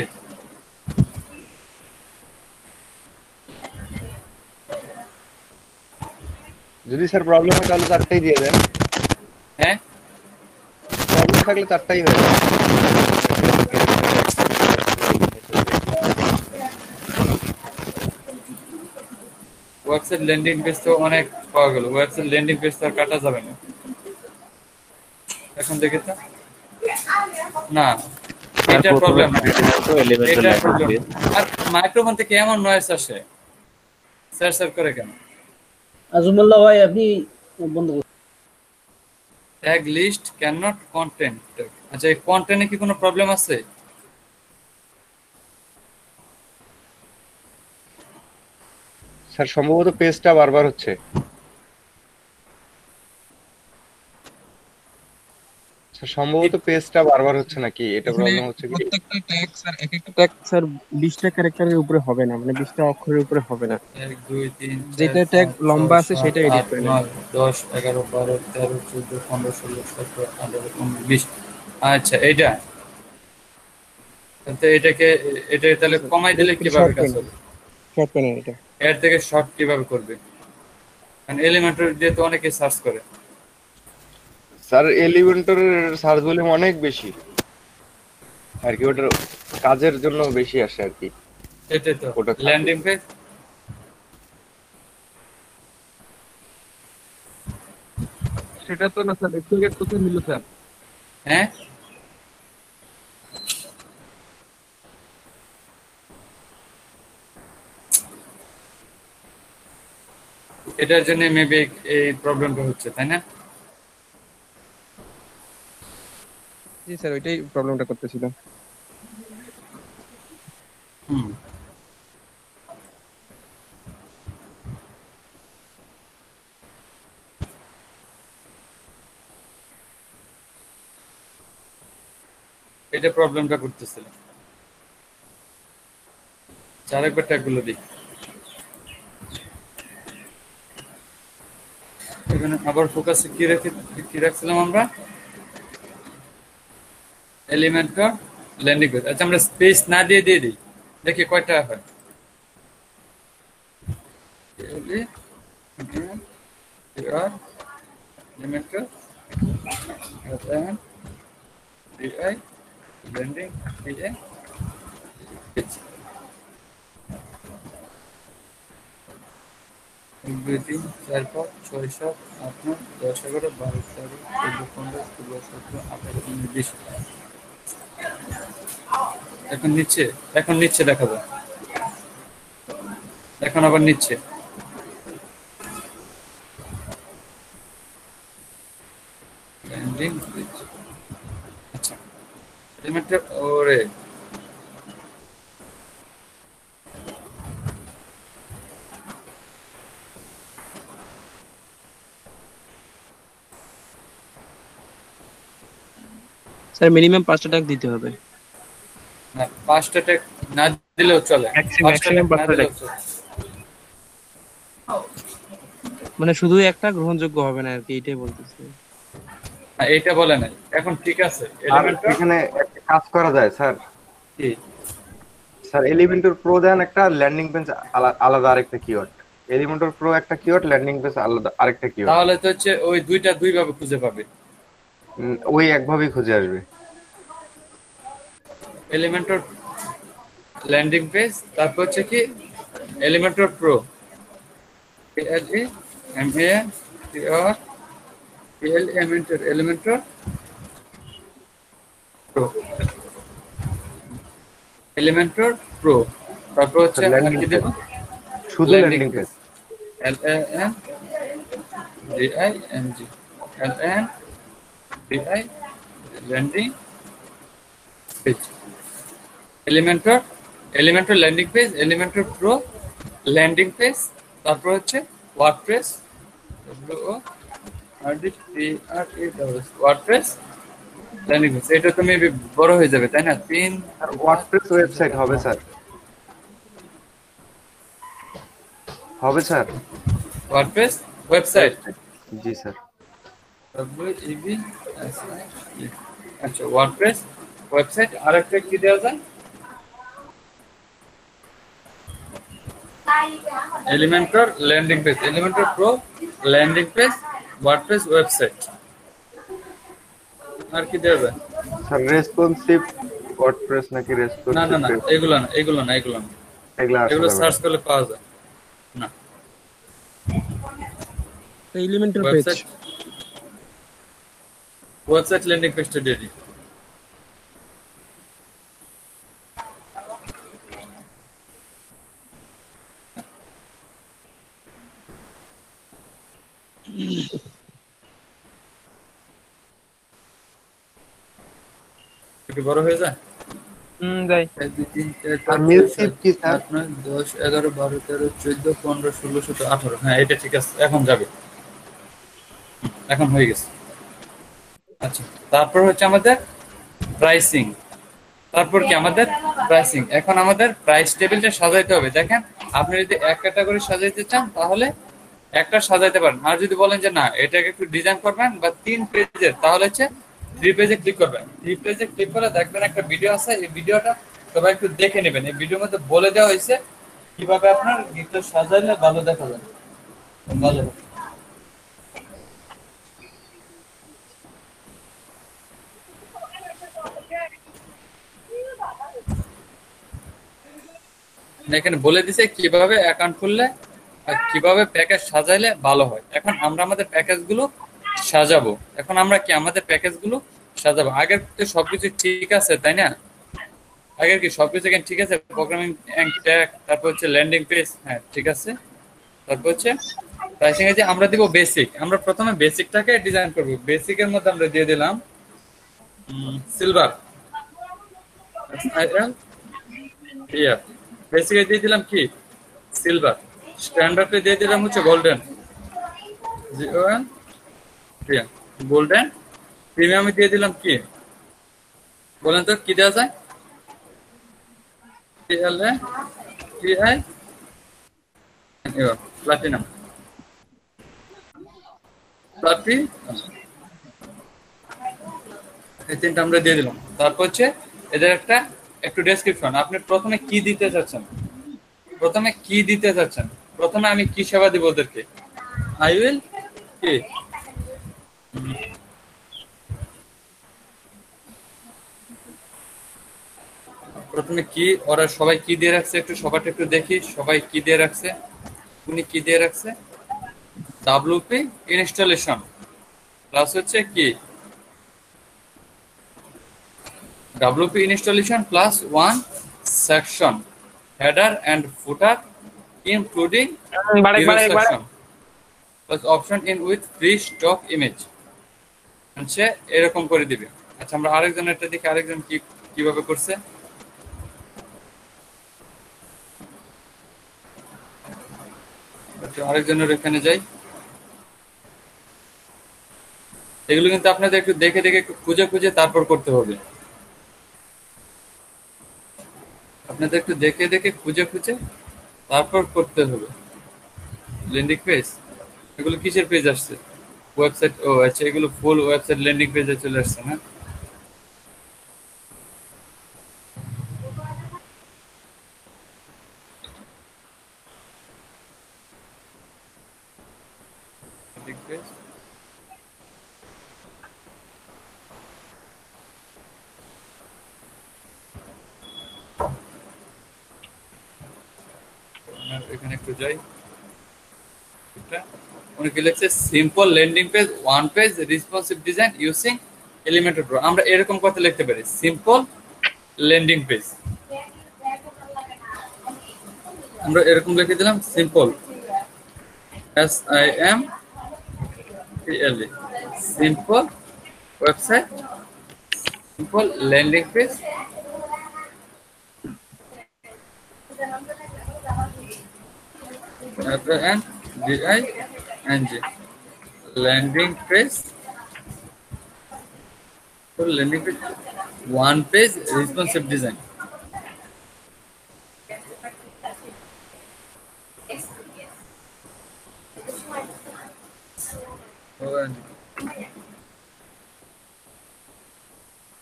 [SPEAKER 9] যদি স্যার প্রবলেম হয় তাহলে 4টাই দিয়ে দেন।
[SPEAKER 1] হ্যাঁ,
[SPEAKER 9] প্রবলেম থাকলে 4টাই হয়ে যাবে।
[SPEAKER 1] ওয়েবসাইট ল্যান্ডিং পেজ তো অনেক পাওয়া গেল, ওয়েবসাইট ল্যান্ডিং পেজ তো আর কাটা যাবে না। এখন দেখে তো না, এটা প্রবলেম না, এটা প্রবলেম। আর মাইক্রোফোন থেকে এমন নয়েজ আসে, স্যার করে কেন?
[SPEAKER 7] আজমুল্লাহ ভাই আপনি বন্ধ করুন।
[SPEAKER 1] Tag list can not content. আচ্ছা, এই কন্টেন্টে কি কোনো প্রবলেম আছে?
[SPEAKER 9] স্যার সম্ভবত পেজটা বারবার হচ্ছে। স্যার সম্ভবত পেজটা বারবার হচ্ছে নাকি, এটা প্রবলেম হচ্ছে কি?
[SPEAKER 10] প্রত্যেকটা ট্যাগ স্যার, এক একটা ট্যাগ স্যার 20টা ক্যারেক্টারের উপরে হবে না, মানে 20টা অক্ষরের উপরে হবে না।
[SPEAKER 1] 1 2 3
[SPEAKER 10] যেটা ট্যাগ লম্বা আছে সেটা এডিট করে নেন।
[SPEAKER 1] 10 11 12 13 14 15 16 17 18 19 20। আচ্ছা, এইটা তো এটা তাহলে কমাই দিলে কিভাবে কাজ হবে?
[SPEAKER 10] শর্ট করে নেন এটা।
[SPEAKER 1] এর থেকে শর্ট কিভাবে করবে? কারণ এলিমেন্টর দিয়ে তো অনেকে সার্চ করে।
[SPEAKER 9] স্যার এলিমেন্টরের সার্চ ভলিউম অনেক বেশি আর কি, ওটার কাজের জন্য বেশি আসে আর কি।
[SPEAKER 1] এটাই তো
[SPEAKER 9] ওটা
[SPEAKER 1] ল্যান্ডিং পেজ।
[SPEAKER 10] সেটা তো না স্যার, এক্সপ্লিকেট করতে মিললো স্যার।
[SPEAKER 1] হ্যাঁ, এটার জন্য মেবি এই প্রবলেমটা হচ্ছে, তাই না?
[SPEAKER 10] জি জি স্যার, ওইটাই প্রবলেমটা করতেছিল।
[SPEAKER 1] হুম এটা প্রবলেমটা করতেছিল। আরেকবার ট্যাগগুলো দিই। এখানে আবার ফোকাসে কি রাখছিলাম আমরা? Elementor landing page. আচ্ছা আমরা স্পেস না দিয়ে দিই, দেখি কয়টা হয়। এলিমেন্টর ল্যান্ডিং পেজে পেজ। 1 2 3 4 5 6 7 8 9 10 11 12 13 14 15 16 17 18 19 20। এখন নিচ্ছে দেখাবো। এখন আবার নিচ্ছে। Landing page. আচ্ছা এলিমেন্টর ওরে
[SPEAKER 10] স্যার মিনিমাম 5টা ট্যাগ দিতে হবে।
[SPEAKER 1] না 5টা ট্যাগ না দিলেও চলে। 5টা ট্যাগ না দিলেও চলে।
[SPEAKER 10] মানে শুধু একটা গ্রহণযোগ্য হবে না আর কি, এটাই বলতেছি।
[SPEAKER 1] হ্যাঁ এটা বলে নাই। এখন ঠিক আছে।
[SPEAKER 9] আর
[SPEAKER 1] এলিমেন্টর
[SPEAKER 9] এখানে একটা কাজ করা যায় স্যার।
[SPEAKER 1] কি
[SPEAKER 9] স্যার এলিমেন্টর প্রো দেন একটা, ল্যান্ডিং পেজ আলাদা আরেকটা কিওয়ার্ড। এলিমেন্টর প্রো একটা কিওয়ার্ড, ল্যান্ডিং পেজ আলাদা আরেকটা কিওয়ার্ড।
[SPEAKER 1] তাহলে তো হচ্ছে ওই দুইটা দুই ভাবে খুঁজে পাবে।
[SPEAKER 9] ওই একভাবেই খুঁজে আসবে।
[SPEAKER 1] এলিমেন্টর ল্যান্ডিং পেজ, তারপর হচ্ছে কি Elementor pro, Elementor pro, Elementor pro, তারপর হচ্ছে আর
[SPEAKER 9] ল্যান্ডিং
[SPEAKER 1] কি
[SPEAKER 9] পেজ,
[SPEAKER 1] দেব?
[SPEAKER 9] শুধু landing page.
[SPEAKER 1] LANDING landing page, Elementor landing page, Elementor pro landing page, তারপর হচ্ছে ওয়ার্ডপ্রেস, ওয়ার্ডপ্রেস ল্যান্ডিং পেজ। এটা তো মেবি বড় হয়ে যাবে তাই না? 3
[SPEAKER 9] আর ওয়ার্ডপ্রেস ওয়েবসাইট হবে স্যার, হবে স্যার
[SPEAKER 1] ওয়ার্ডপ্রেস ওয়েবসাইট।
[SPEAKER 9] জি স্যার।
[SPEAKER 1] আচ্ছা ওয়ার্ডপ্রেস ওয়েবসাইট। আরেকটা কি দেওয়া যায়? Elementor landing page, Elementor pro landing page, WordPress website. আর কি দেওয়া যায়?
[SPEAKER 9] স্যার রেসপন্সিভ ওয়ার্ডপ্রেস নাকি
[SPEAKER 1] না
[SPEAKER 9] রেসপন্সিভ?
[SPEAKER 1] এগুলো না এগুলো সার্চ করলে পাওয়া যায় না।
[SPEAKER 10] এলিমেন্টর পেজ,
[SPEAKER 1] ওয়েবসাইট ল্যান্ডিং পেজটা দিয়ে দিই। একটু বড় হয়ে যায়।
[SPEAKER 3] যাই।
[SPEAKER 1] 1 2 3 4
[SPEAKER 9] আর
[SPEAKER 1] 5
[SPEAKER 9] মিউজিক
[SPEAKER 1] 6
[SPEAKER 9] কি
[SPEAKER 1] 7
[SPEAKER 9] স্যার?
[SPEAKER 1] 8 9 10 11 12 13 14 15 16 17 18। হ্যাঁ এটা ঠিক আছে, এখন যাবে। এখন হয়ে গেছে। আচ্ছা তারপর হচ্ছে আমাদের প্রাইসিং। তারপর কি আমাদের প্রাইসিং। এখন আমাদের প্রাইস টেবিলটা সাজাইতে হবে। দেখেন আপনি যদি এক ক্যাটাগরি সাজাইতে চান তাহলে একটা সাজাইতে পারেন। আর যদি বলেন যে না এটাকে একটু ডিজাইন করবেন বা 3 পেজের, তাহলে হচ্ছে 3 পেজে ক্লিক করবেন। 3 পেজে ক্লিক করে দেখবেন একটা ভিডিও আছে, এই ভিডিওটা সবাই একটু দেখে নেবেন। এই ভিডিওর মধ্যে বলে দেওয়া হয়েছে কিভাবে আপনার গিকটা সাজাইলে ভালো দেখা যাবে। ভালো এখানে বলে দিছে কিভাবে অ্যাকাউন্ট খুললে আর কিভাবে প্যাকেজ সাজাইলে ভালো হয়। এখন আমরা আমাদের প্যাকেজগুলো সাজাবো। এখন আমরা কি আমাদের প্যাকেজগুলো সাজাবো। আগের তো সবকিছু ঠিক আছে তাই না? আগের কি সবকিছু এখানে ঠিক আছে? প্রোগ্রামিং ট্যাগ, তারপর হচ্ছে ল্যান্ডিং পেজ, হ্যাঁ ঠিক আছে। তারপর হচ্ছে প্রাইসিং এ যে আমরা দিব বেসিক। আমরা প্রথমে বেসিকটাকে ডিজাইন করব। বেসিকের মধ্যে আমরা দিয়ে দিলাম সিলভার, ইয়া বেসিকে দিয়ে দিলাম কি সিলভার, স্ট্যান্ডার্ডে দিয়ে দিলাম হচ্ছে গোল্ডেন, গোল্ডেন। প্রিমিয়ামে দিয়ে দিলাম কি বলেন তো, কি দেওয়া যায়? প্লাটিনাম, এই তিনটা আমরা দিয়ে দিলাম। তারপর হচ্ছে এদের একটা একটু ডেসক্রিপশন, আপনি প্রথমে কি দিতে চাচ্ছেন, প্রথমে আমি কি সেবা দিব ওদেরকে, আই উইল কি প্রথমে কি, ওরা সবাই কি দিয়ে রাখছে, একটু সবাইটা একটু দেখি সবাই কি দিয়ে রাখছে। উনি কি দিয়ে রাখছে, ডাব্লিউপি ইনস্টলেশন প্লাস হচ্ছে কি WP installation plus one section, header and footer including hero section plus option in with free stock image, হচ্ছে এরকম করে দিবে। আচ্ছা আমরা আরেকজনেরটা দেখি, আরেকজন কি কিভাবে করছে। আচ্ছা, আরেকজনের এখানে যাই। এগুলো কিন্তু আপনাদের একটু দেখে দেখে একটু খুঁজে খুঁজে তারপর করতে হবে, আপনাদের একটু দেখে দেখে খুঁজে খুঁজে তারপর করতে হবে। ল্যান্ডিং পেজ, এগুলো কিসের পেজ আসছে, ওয়েবসাইট, ও আচ্ছা এগুলো ফুল ওয়েবসাইট ল্যান্ডিং পেজে চলে আসছে না। ল্যান্ডিং পেজ, এখানে একটু যাই। উনি লিখছে simple landing page, one page, responsive design using Elementor pro. আমরা এরকম কথা লিখতে পারি, সিম্পল ল্যান্ডিং পেজ, আমরা এরকম লিখে দিলাম simple, SIMPLE, simple website, simple landing page, LANDING landing page, landing page, one page, responsive design.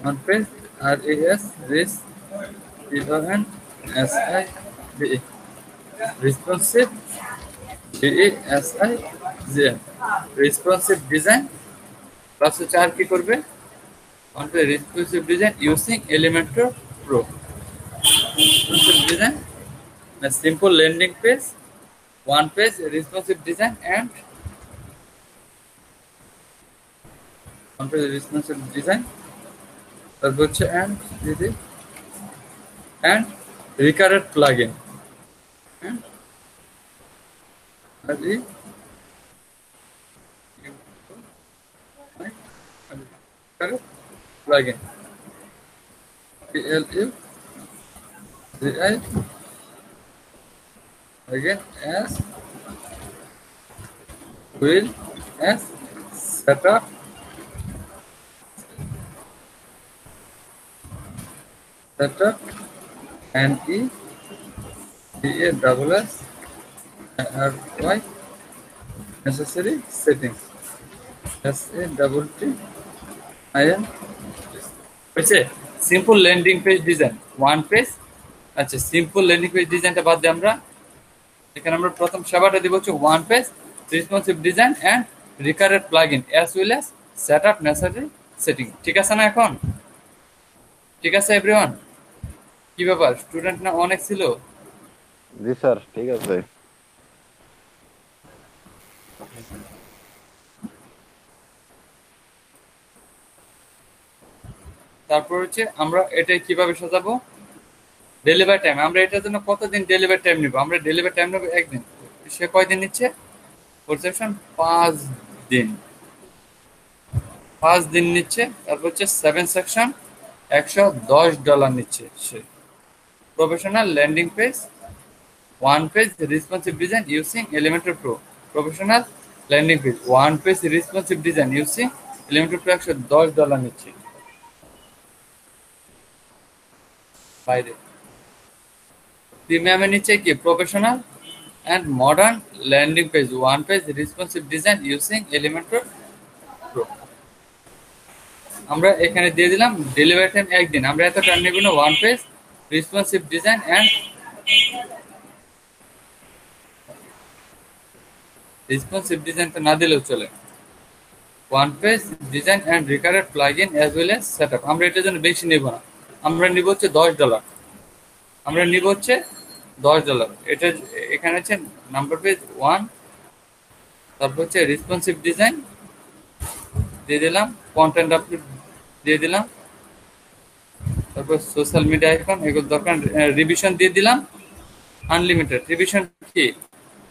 [SPEAKER 1] One page, RAS, RIS, SIDE, responsive, DESIGN, responsive design plus হচ্ছে আর কি করবে, responsive design using Elementor Pro, responsive design, a simple landing page, one page, responsive design and one page responsive design, তারপর হচ্ছে and recurrent plugin, plugin, PLU again as will as setup and DASSRY necessary settings, SATTIN হয়েছে। Simple landing page design, one page. আচ্ছা simple landing page ডিজাইনটা বাদ দিয়ে আমরা এখানে আমরা প্রথম সেবাটা দিব হচ্ছে one page, responsive design and recurrent plugin as well as setup necessary setting. ঠিক আছে না এখন? ঠিক আছে এভরিওয়ান? কি ব্যাপার, স্টুডেন্ট না অনেক ছিল?
[SPEAKER 11] জি স্যার ঠিক আছে।
[SPEAKER 1] তারপর হচ্ছে আমরা এটা কিভাবে সাজাবো, ডেলিভারি টাইম। আমরা এটার জন্য কতদিন ডেলিভারি টাইম নিব? আমরা ডেলিভারি টাইম নেব একদিন। সে কয়দিন নিচ্ছে? পারসেপশন 5 দিন। 5 দিন নিচ্ছে। তারপর হচ্ছে 7 সেকশন, $110 নিচ্ছে সে। Professional landing page, 1 page responsive design using Elementor pro. Professional landing page 1 page responsive design using Elementor pro $110 নিচ্ছে বাইরে। প্রিমিয়ামের নিচে কি professional and modern landing page 1 page responsive design using Elementor pro. আমরা এখানে দিয়ে দিলাম ডেলিভারি টাইম 1 দিন। আমরা এত টাইম নেব না। 1 page responsive design and responsive design তো না দিলেও চলে। 1 page design and recurrent plugin as well as setup. আমরা এটার জন্য বেশি নেব না, আমরা নিব হচ্ছে $10। আমরা নিব হচ্ছে $10। এটা এখানে হচ্ছে নাম্বার পেজ 1, তারপর হচ্ছে রেসপন্সিভ ডিজাইন দিয়ে দিলাম, কন্টেন্ট আপলোড দিয়ে দিলাম, তারপর সোশ্যাল মিডিয়া আইকন এগুলো দরকার, রিভিশন দিয়ে দিলাম আনলিমিটেড। রিভিশন কি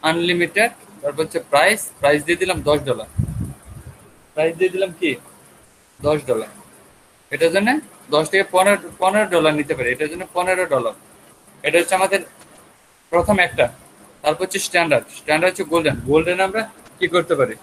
[SPEAKER 1] আনলিমিটেড। তারপর হচ্ছে প্রাইস দিয়ে দিলাম $10। প্রাইস দিয়ে দিলাম কি $10। এটার জন্য 10 থেকে $15 নিতে পারে, এটার জন্য $15। এটা হচ্ছে আমাদের প্রথম একটা। তারপর হচ্ছে স্ট্যান্ডার্ড হচ্ছে গোল্ডেন আমরা কি করতে পারি,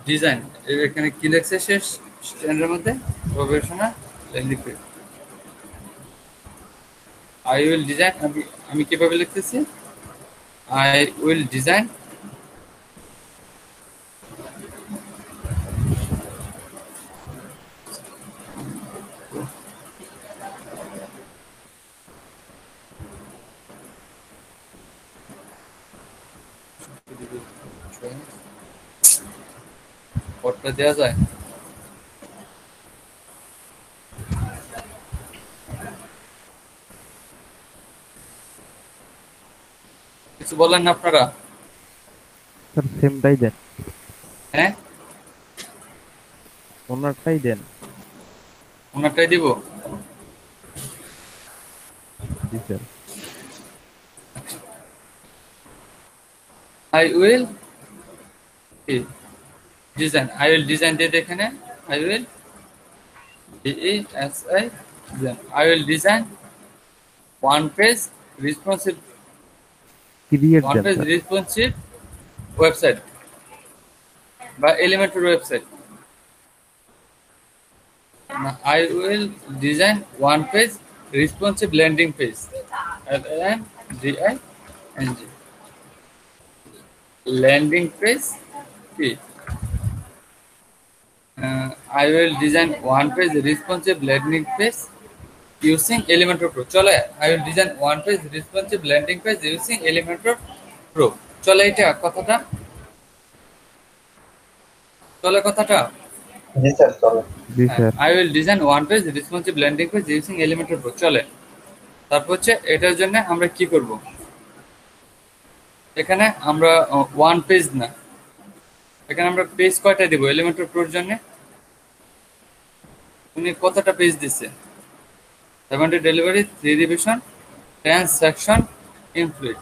[SPEAKER 1] ডিজাইন। এখানে কি লেখছে শেষ স্ট্যান্ডার্ডের মধ্যে, professional landing page. I will design, আমি কিভাবে লিখতেছি, আই উইল ডিজাইন পটটা দেওয়া যায়। কিছু বলেন না আপনারা?
[SPEAKER 12] স্যার সেমটাই দেন,
[SPEAKER 1] হ্যাঁ
[SPEAKER 12] ওনারটাই দেন।
[SPEAKER 1] ওনারটাই দিব।
[SPEAKER 12] জি sir.
[SPEAKER 1] I will design, I will design দিয়ে এখানে I will DESI design. I will design 1 page responsive
[SPEAKER 12] create দেন
[SPEAKER 1] 1 page
[SPEAKER 12] স্যার।
[SPEAKER 1] responsive website বা Elementor website. Now, I will design 1 page responsive landing page. LANDING landing page কি? I will design 1 page responsive landing page using Elementor Pro. চলে I will design 1 page responsive landing page using Elementor Pro. চলে এটা কথাটা, চলে কথাটা।
[SPEAKER 4] জি sir চলো।
[SPEAKER 12] জি sir.
[SPEAKER 1] I will design 1 page responsive landing page using Elementor Pro. চলে। তারপর হচ্ছে এটার জন্য আমরা কি করব, এখানে আমরা 1 page না, এখানে আমরা পেজ কয়টা দিব Elementor Pro এর জন্য? উনি কতটা পেজ দিচ্ছে? 70 delivery, 3 revision, 10 section include.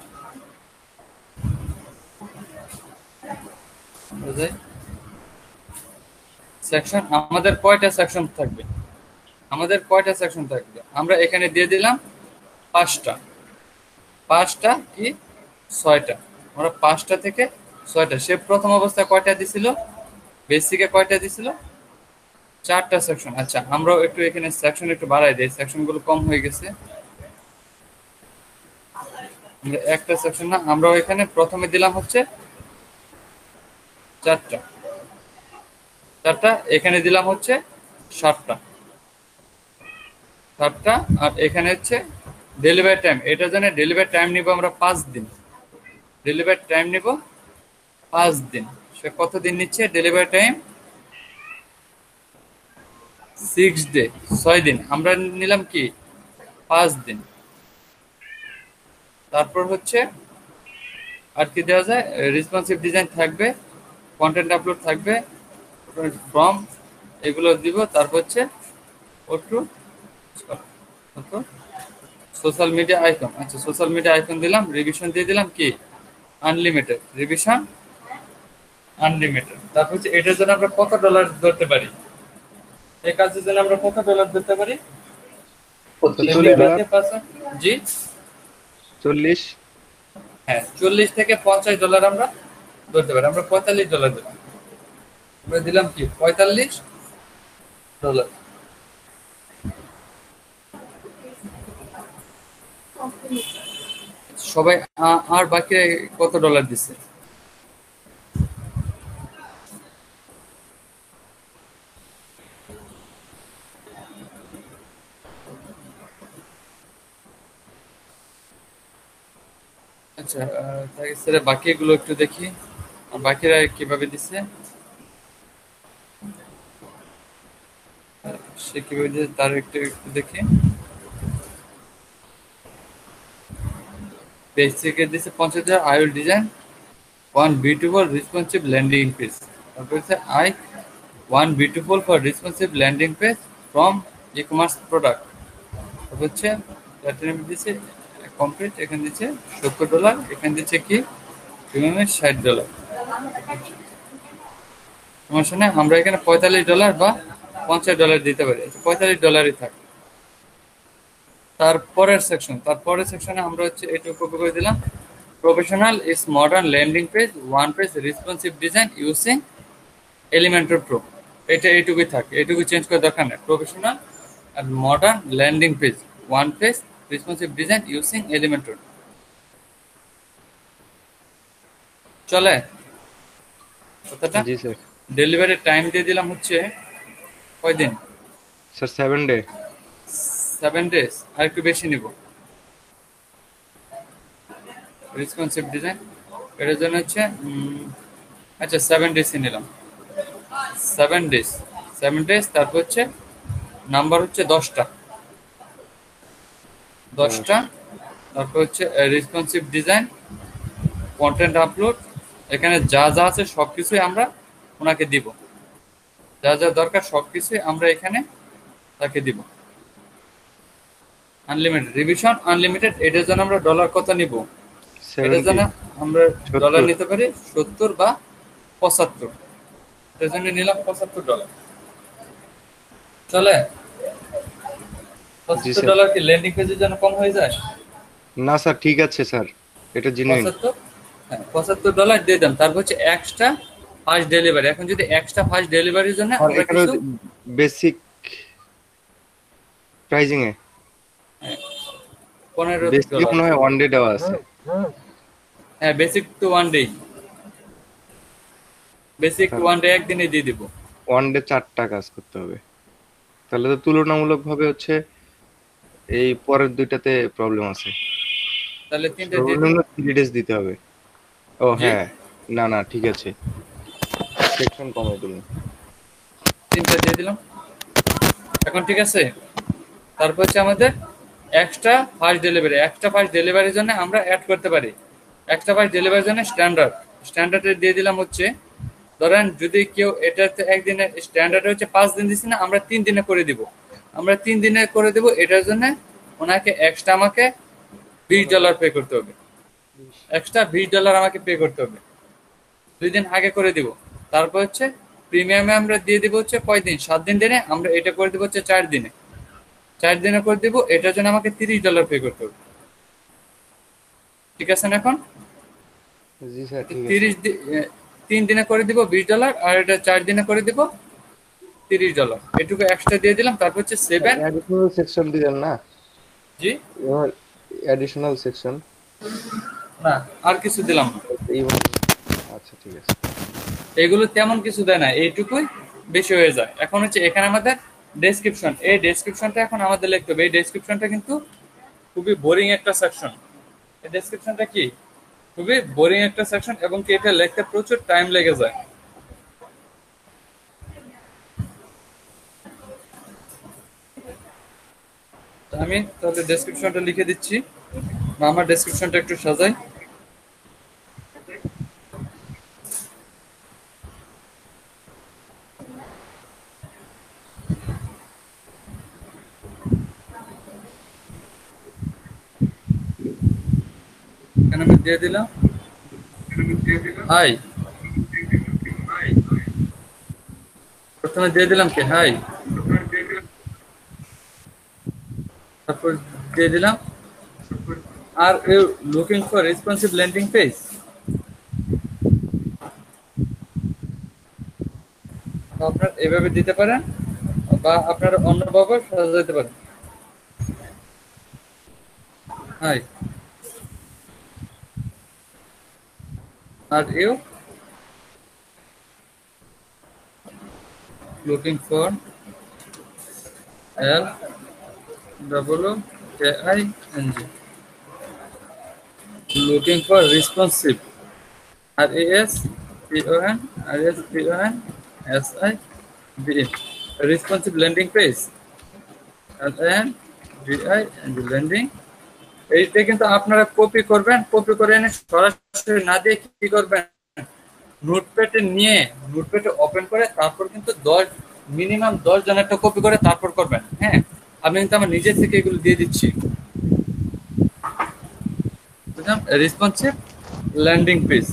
[SPEAKER 1] Section আমাদের কয়টা সেকশন থাকবে? আমাদের কয়টা সেকশন থাকবে? আমরা এখানে দিয়ে দিলাম 5টা। 5টা কি 6টা। আমরা 5টা থেকে 6টা। সে প্রথম অবস্থায় কয়টা দিছিল? বেসিকে কয়টা দিছিল? 4টা সেকশন। আচ্ছা আমরাও একটু এখানে সেকশন একটু বাড়াই দেই, সেকশনগুলো কম হয়ে গেছে। একটা সেকশন না, আমরাও এখানে প্রথমে দিলাম হচ্ছে 4টা, এখানে দিলাম হচ্ছে 7টা, আর এখানে হচ্ছে ডেলিভারি টাইম। এটার জন্য ডেলিভারি টাইম নিব আমরা 5 দিন। ডেলিভারি টাইম নিব 5 দিন। সে কতদিন নিচ্ছে ডেলিভারি টাইম? 6 ডে, 6 দিন। আমরা নিলাম কি 5 দিন। তারপর হচ্ছে আর কি দেওয়া যায়, রেসপন্সিভ ডিজাইন থাকবে কন্টেন্ট আপলোড থাকবে, ফর্ম এগুলো দিব। তারপর হচ্ছে ওটু সোশ্যাল মিডিয়া আইকন। আচ্ছা, সোশ্যাল মিডিয়া আইকন দিলাম, রিভিশন দিয়ে দিলাম কি আনলিমিটেড, রিভিশন আনলিমিটেড। তারপর হচ্ছে এটার জন্য আমরা কত ডলার ধরতে পারি, এই কাজের জন্য আমরা কত ডলার ধরতে পারি? জি
[SPEAKER 9] 40।
[SPEAKER 1] হ্যাঁ, 40 থেকে $50 আমরা ধরতে পারি। আমরা $45 দিলাম, আমরা দিলাম কি $45। সবাই আর বাকি কত ডলার দিচ্ছে? আচ্ছা, তাহলে বাকিগুলো একটু দেখি, বাকিরা কিভাবে দিচ্ছে, সে কিভাবে দিচ্ছে তার একটু একটু দেখি। বেসিকে দিচ্ছে 50,000। I will design one beautiful responsive landing page. তারপর হচ্ছে I one beautiful for responsive landing page from e commerce product. তারপর হচ্ছে প্ল্যাটিনাম দিচ্ছে কমপ্লিট, এখানে দিচ্ছে $70, এখানে দিচ্ছে কি প্রিমিয়ামের $60। সমস্যা নেই, আমরা এখানে $45 বা $50 দিতে পারি। $45 থাক। তারপরের সেকশনে আমরা হচ্ছে এটুকু কপি করে দিলাম, professional is modern landing page one page responsive design using Elementor pro. এটা এইটুকুই থাকে, এইটুকু চেঞ্জ করার দরকার নেই। প্রফেশনাল আর modern landing page one page responsive design using Elementor. চলে কথাটা?
[SPEAKER 9] জি স্যার।
[SPEAKER 1] ডেলিভারি টাইম দিয়ে দিলাম হচ্ছে কয়দিন
[SPEAKER 9] স্যার? 7 ডে।
[SPEAKER 1] 7 days, আর একটু বেশি নিব। রেসপন্সিভ ডিজাইন এটার জন্য হচ্ছে আচ্ছা 7 days নিলাম। 7 days। তারপর হচ্ছে নাম্বার হচ্ছে 10টা। তারপর হচ্ছে রেসপন্সিভ ডিজাইন, কন্টেন্ট আপলোড। এখানে যা যা আছে সবকিছুই আমরা ওনাকে দিব, যা যা দরকার সবকিছুই আমরা এখানে তাকে দিব। আনলিমিটেড রিভিশন আনলিমিটেড, এটার জন্য আমরা ডলার কত নিব? এটার জন্য আমরা ডলার নিতে পারি 70 বা 75। এটার জন্য নিলাম $75। চলে? $75 কি ল্যান্ডিং পেজের জন্য কম হয়ে যায়?
[SPEAKER 9] না স্যার, ঠিক আছে স্যার, এটা জেনুইন।
[SPEAKER 1] $75 দিয়ে দাম। তারপর হচ্ছে এক্সট্রা ফাস্ট ডেলিভারি। এখন যদি এক্সট্রা ফাস্ট ডেলিভারির জন্য আমরা কিছু
[SPEAKER 9] বেসিক প্রাইজিং এ
[SPEAKER 1] 15
[SPEAKER 9] বেসিক মনে হয় 1 ডে দেওয়া আছে।
[SPEAKER 1] হ্যাঁ, basic to 1 day, basic to 1 day একদিনে দিয়ে দিব।
[SPEAKER 9] 1 ডে 4টা কাজ করতে হবে, তাহলে তো তুলনামূলকভাবে হচ্ছে এই পরের দুইটাতে প্রবলেম আছে।
[SPEAKER 1] তাহলে 3টা দিয়ে
[SPEAKER 9] সর্বনিম্ন 3 ডেজ দিতে হবে। ও হ্যাঁ, না না ঠিক আছে, সেকশন কমে দিলাম,
[SPEAKER 1] 3টা দিয়ে দিলাম। এখন ঠিক আছে। তারপর হচ্ছে আমাদের extra fast delivery. Extra fast ডেলিভারির জন্য আমরা অ্যাড করতে পারি। এক্সট্রা ফাস্ট ডেলিভারির জন্য স্ট্যান্ডার্ডে দিয়ে দিলাম হচ্ছে, ধরেন যদি কেউ এটাতে একদিনে স্ট্যান্ডার্ড হচ্ছে 5 দিন দিচ্ছি না, আমরা 3 দিনে করে দিব। আমরা 3 দিনে করে দেব। এটার জন্য ওনাকে এক্সট্রা আমাকে $20 পে করতে হবে। এক্সট্রা $20 আমাকে পে করতে হবে। 2 দিন আগে করে দিব। তারপর হচ্ছে প্রিমিয়ামে আমরা দিয়ে দিব হচ্ছে কয়দিন? 7 দিন দিনে আমরা এটা করে দিব হচ্ছে 4 দিনে। 4 দিনে করে দিব। এটার জন্য আমাকে $30 পে করতে হবে। ঠিক আছে না? এখন
[SPEAKER 9] জি স্যার, ঠিক আছে।
[SPEAKER 1] 3 দিনে করে দিব $20, আর এটা 4 দিনে করে দিব $30। এটুকু এক্সট্রা দিয়ে দিলাম। তারপর হচ্ছে 7
[SPEAKER 9] অ্যাডিশনাল সেকশন দিবেন না?
[SPEAKER 1] জি,
[SPEAKER 9] অ্যাডিশনাল সেকশন
[SPEAKER 1] না, আর কিছু দিলাম না।
[SPEAKER 9] আচ্ছা ঠিক আছে।
[SPEAKER 1] এগুলো তেমন কিছু দেয় না, এইটুকুই বেশি হয়ে যায়। এখন হচ্ছে এখানে আমাদের ডেসক্রিপশন, এই ডেসক্রিপশনটা এখন আমাদের লিখতে হবে। এই ডেসক্রিপশনটা কিন্তু খুবই বোরিং একটা সেকশন। এই ডেসক্রিপশনটা কি খুবই বোরিং একটা সেকশন, এবং কি এটা লিখতে প্রচুর টাইম লেগে যায়। আমি তাহলে ডেসক্রিপশনটা লিখে দিচ্ছি। আমার ডেসক্রিপশনটা একটু সাজাই। এখানে আমি দিয়ে দিলাম হাই, প্রথমে দিয়ে দিলাম কি হাই, তারপর দিয়ে দিলাম are you looking for responsive landing page. আপনার এভাবে দিতে পারেন বা আপনারা অন্যভাবে সাজাতে পারেন। Hi, are you looking for L double K I N G, looking for responsive R A S P O N R S P O N S I V E, responsive landing page L N D I and landing। এইটা কিন্তু আপনারা copy করবেন, copy করে এনে সরাসরি না দিয়ে কি করবেন, নোটপ্যাডে নিয়ে নোটপ্যাডে ওপেন করে তারপর কিন্তু 10 মিনিমাম 10 জনেরটা কপি করে তারপর করবেন। হ্যাঁ, আমি কিন্তু আমার নিজে থেকে এগুলো দিয়ে দিচ্ছি। বুঝলাম, রেসপন্সিভ ল্যান্ডিং পেজ।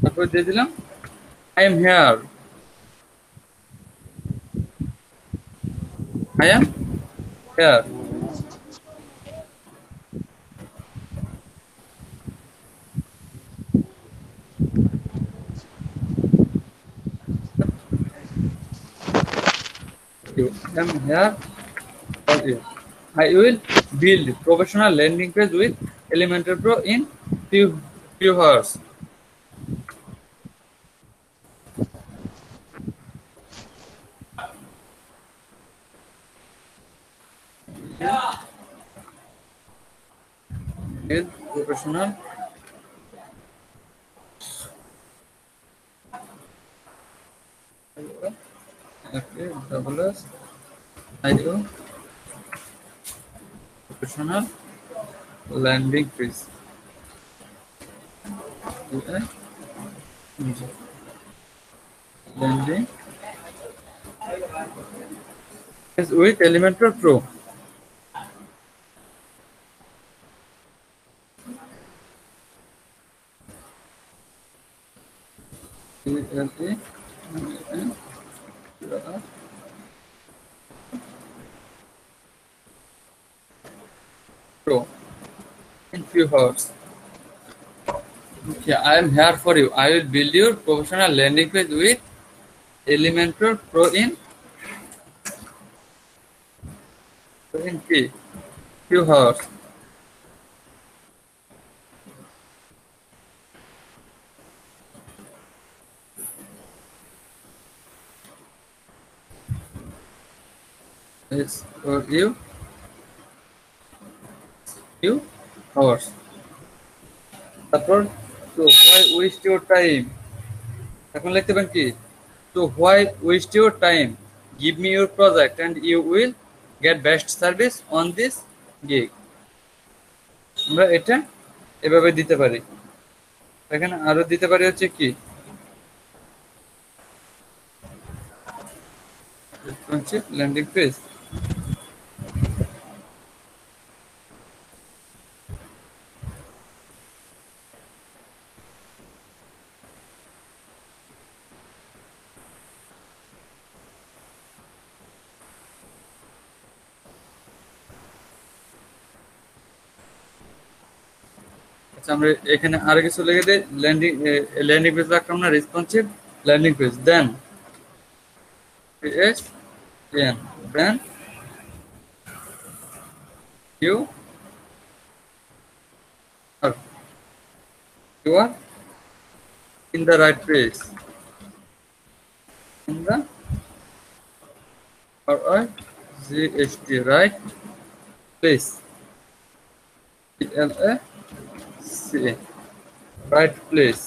[SPEAKER 1] তারপর দিয়ে দিলাম I am here, I am here. You am here for you. I will build professional landing page with Elementor Pro in few hours. Build professional double S IO professional landing page landing is with Elementor Pro. Pro in few hours. Okay, I am here for you. I will build your professional landing page with Elementor Pro in few hours. Yes, for you few hours. তারপর তো why waste your time, এখন লিখতে পারেন কি, তো why waste your time, give me your project and you will get best service on this gig। আমরা এটা এভাবে দিতে পারি। এখানে আরো দিতে পারি হচ্ছে কি, রেসপন্সিভ ল্যান্ডিং পেজ। আমরা এখানে আর কিছু লিখে দেই, ল্যান্ডিং পেজ রাখলাম না, responsive landing page, then then you are in the right place, in the RIGHT right place, PLACA right place।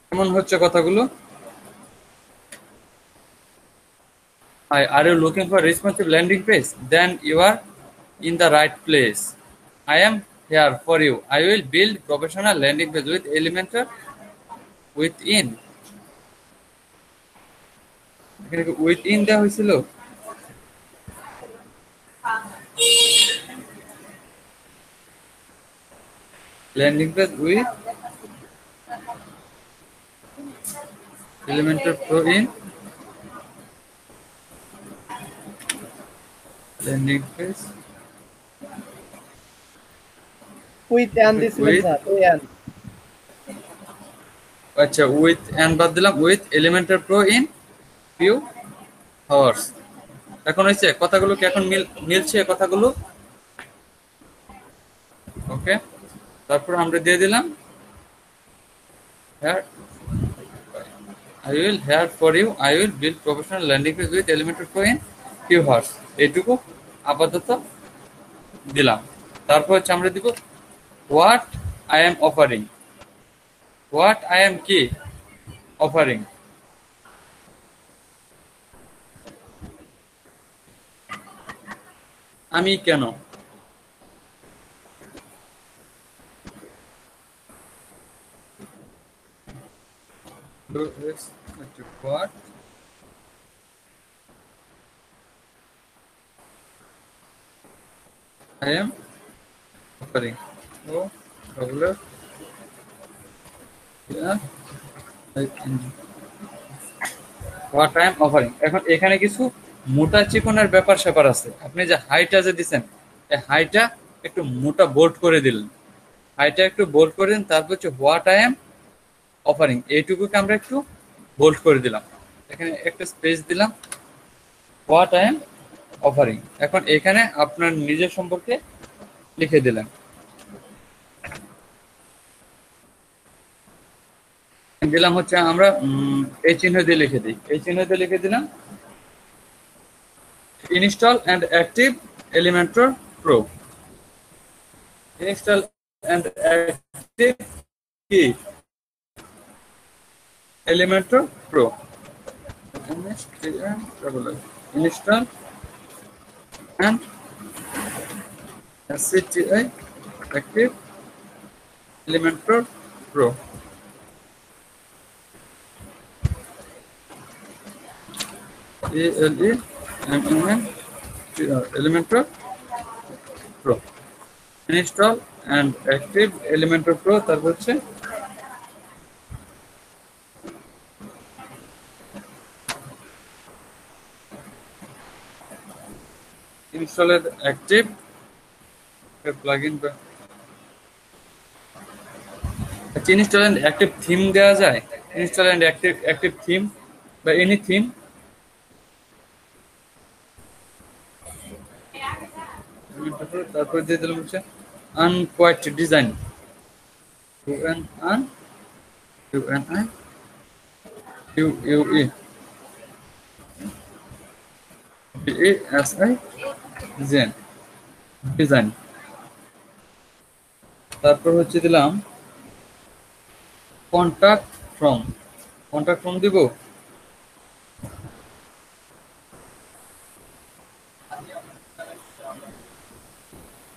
[SPEAKER 1] কেমন হচ্ছে কথাগুলো? Hi, are you looking for responsive landing page? Then you are in the right place. I am here for you. I will build professional landing page with Elementor within এখানে কি with in দেওয়া হয়েছিল? Landing page with Elementor Pro in landing page
[SPEAKER 4] with end দিছিলেন
[SPEAKER 1] with,
[SPEAKER 4] sir, ওই end.
[SPEAKER 1] আচ্ছা with end বাদ দিলাম, with Elementor Pro in few hours. এখন হয়েছে কথাগুলো কি এখন মিলছে কথাগুলো? ওকে, তারপর আমরা দিয়ে দিলাম here I will here for you I will build professional landing page with Elementor Pro in few hours। এইটুকু আপাতত দিলাম। তারপর হচ্ছে আমরা দিব what I am offering, what I am কি offering, আমি কেন, what I am offering, oh regular yeah what I am offering। এখন এখানে কিছু মোটা চিকনের ব্যাপার স্যাপার আছে। আপনি যে হাইটা যে দিচ্ছেন, এই হাইটা একটু মোটা বোল্ড করে দিলেন, হাইটা একটু বোল্ড করে দিন। তারপর হচ্ছে হোয়াট আই এম অফারিং, এইটুকুকে আমরা একটু বোল্ড করে দিলাম, এখানে একটা স্পেস দিলাম, হোয়াট আই এম অফারিং। এখন এখানে আপনার নিজের সম্পর্কে লিখে দিলেন। দিলাম হচ্ছে আমরা এই চিহ্ন দিয়ে লিখে দিই, এই চিহ্ন দিয়ে লিখে দিলাম install and active Elementor pro. Install and active কি Elementor pro, install and SCTI active Elementor pro. Elementor Pro install and active Elementor Pro। তারপর হচ্ছে install and active plugin বা install and active theme দেওয়া যায়, install and active theme বা any theme। তারপর দিয়ে দিলাম হচ্ছে unquiet design, UNI DASI design. তারপর হচ্ছে দিলাম কন্টাক্ট ফ্রম, কন্টাক্ট ফ্রম দিব,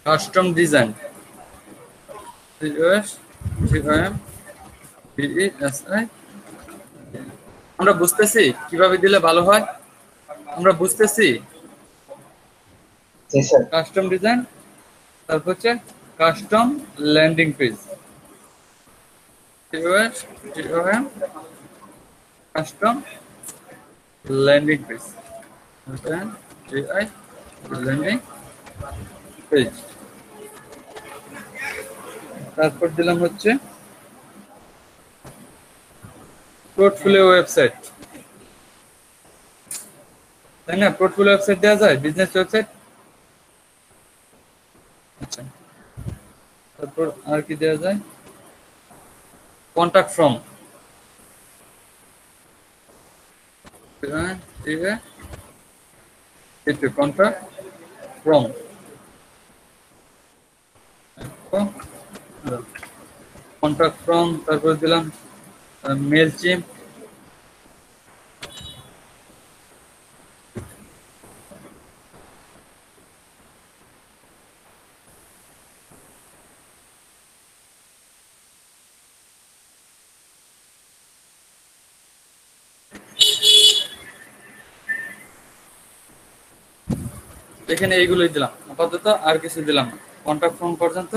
[SPEAKER 1] কাস্টম ডিজাইন DASI। আমরা বুঝতেছি কিভাবে দিলে ভালো হয়, আমরা বুঝতেছি কাস্টম ডিজাইন। তারপর হচ্ছে custom landing page, custom landing page, landing page. তারপর দিলাম হচ্ছে পোর্টফোলিও ওয়েবসাইট, তাই না? পোর্টফোলিও ওয়েবসাইট দেওয়া যায়, বিজনেস ওয়েবসাইট। আচ্ছা, তারপর আর কি দেওয়া যায়, contact from, contact from, contact from. তারপর দিলাম মেল চিম, এখানে এইগুলোই দিলাম আপাতত, আর কিছু দিলাম না, কন্টাক্ট ফর্ম পর্যন্ত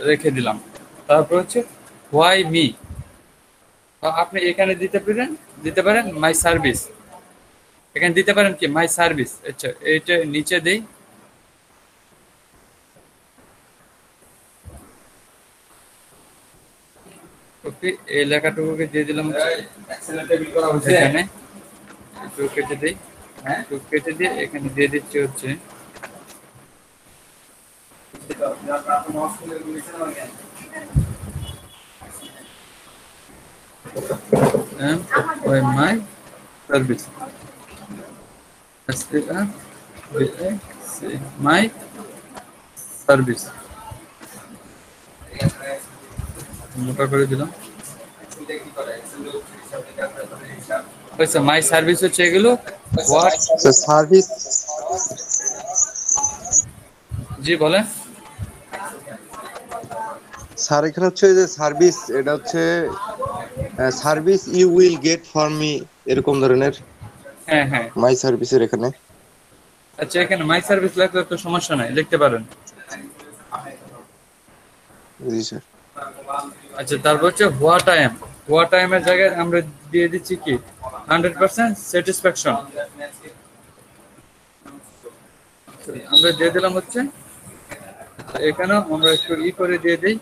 [SPEAKER 1] রেখে দিলাম। তারপর হচ্ছে হোয়াই মি, আপনি এখানে দিতে পারেন মাই সার্ভিস, এখানে দিতে পারেন কি মাই সার্ভিস। আচ্ছা এইটা নিচে দেই, ওকে এই লেখাটুকুকে দিয়ে দিলাম এখানে, একটু কেটে দিই, একটু কেটে দিয়ে এখানে দিয়ে দিচ্ছি হচ্ছে মাই সার্ভিস, মাই সার্ভিস, মোটা করে দিলাম। মাই সার্ভিস হচ্ছে এগুলো হোয়াট
[SPEAKER 13] সার্ভিস।
[SPEAKER 1] জি বলেন
[SPEAKER 13] স্যার এখানে হচ্ছে যে সার্ভিস, এটা হচ্ছে service you will get for me, এরকম ধরনের।
[SPEAKER 1] হ্যাঁ হ্যাঁ
[SPEAKER 13] মাই সার্ভিসের এখানে।
[SPEAKER 1] আচ্ছা এখানে মাই সার্ভিস লাগলে তো সমস্যা নাই, লিখতে পারেন।
[SPEAKER 13] জি স্যার।
[SPEAKER 1] আচ্ছা তারপর হচ্ছে what I am, what I am এর জায়গায় আমরা দিয়ে দিচ্ছি কি 100% স্যাটিসফ্যাকশন, আমরা দিয়ে দিলাম হচ্ছে এখানেও আমরা একটু করে দিয়ে দিই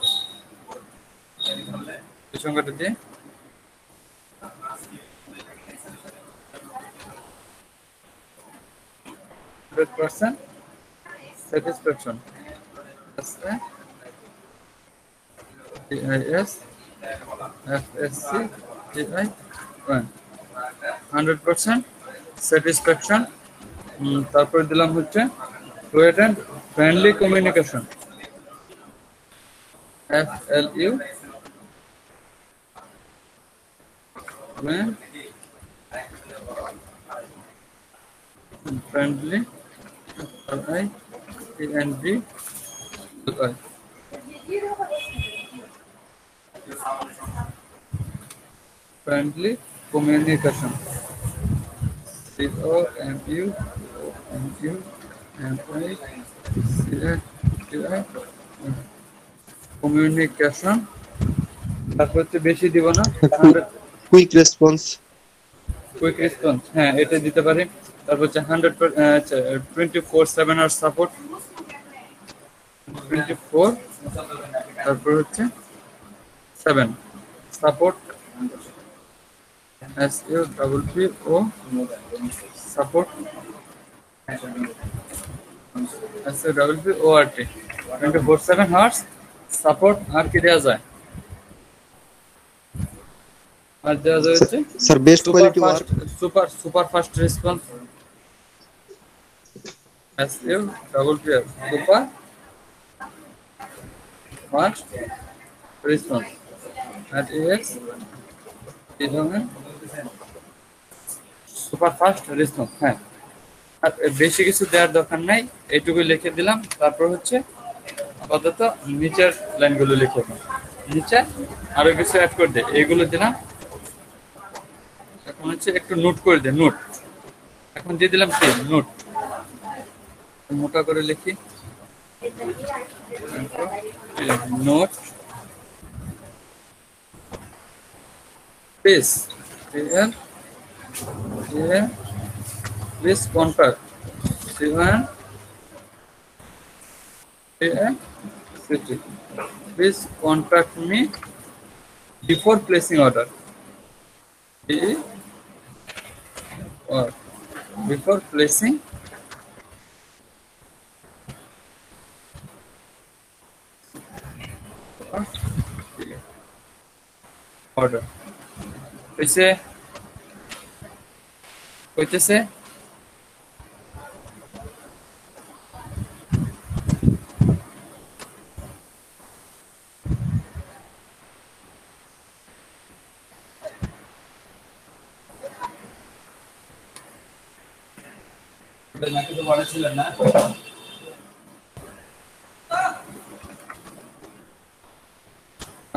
[SPEAKER 1] এই সংখ্যাটা দিয়ে, স্যাটিসফ্যাকশন SATISFSCTI 100% স্যাটিসফ্যাকশন। তারপরে দিলাম হচ্ছে fluent and friendly communication FLU friendly FRIENDLY friendly communication communication। তারপর হচ্ছে বেশি দিব না,
[SPEAKER 13] কুইক রেসপন্স।
[SPEAKER 1] কুইক রেসপন্স হ্যাঁ এটা দিতে পারি। তারপর হচ্ছে 24/7 আওয়ার সাপোর্ট 24, তারপর হচ্ছে 7 support SAPPO support SAPPORT 24/7 hours support. আর কি দেওয়া যায়, আর দেওয়া যায় হচ্ছে
[SPEAKER 13] sir best quality work,
[SPEAKER 1] super fast response SAPPO super fast response at is super fast response. হ্যাঁ আর বেশি কিছু দেওয়ার দরকার নাই, এইটুকু লিখে দিলাম। তারপর হচ্ছে আপাতত নিচের লাইনগুলো লিখে দিলাম, নিচে আরো কিছু অ্যাড করে দেয়, এইগুলো দিলাম। এখন হচ্ছে একটু নোট করে দে, নোট এখন দিয়ে দিলাম কি নোট, মোটা করে লিখি note please please contact please contact me before placing order or before placing order। হইতেছে নাকি তো বলেছিলেন না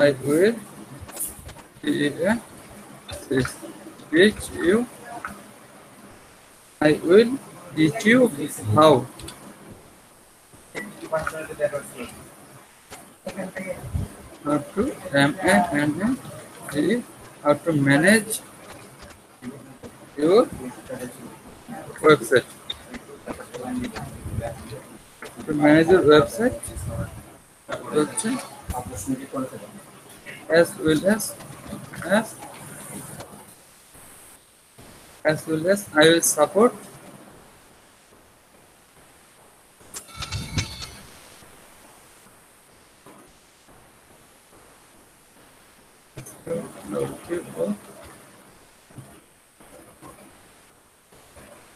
[SPEAKER 1] I will teach you, I will YouTube, how? How to manage, how to manage your website. To manage your website, as well as as well as I will support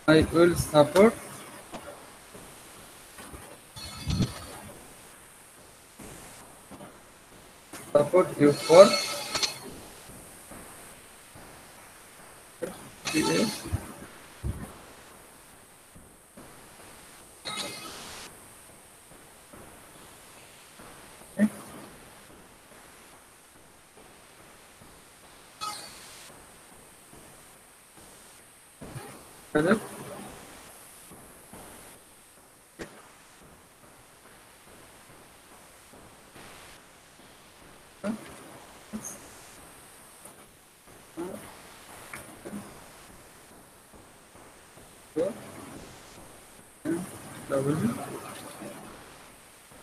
[SPEAKER 1] I will support you for yes. Correct.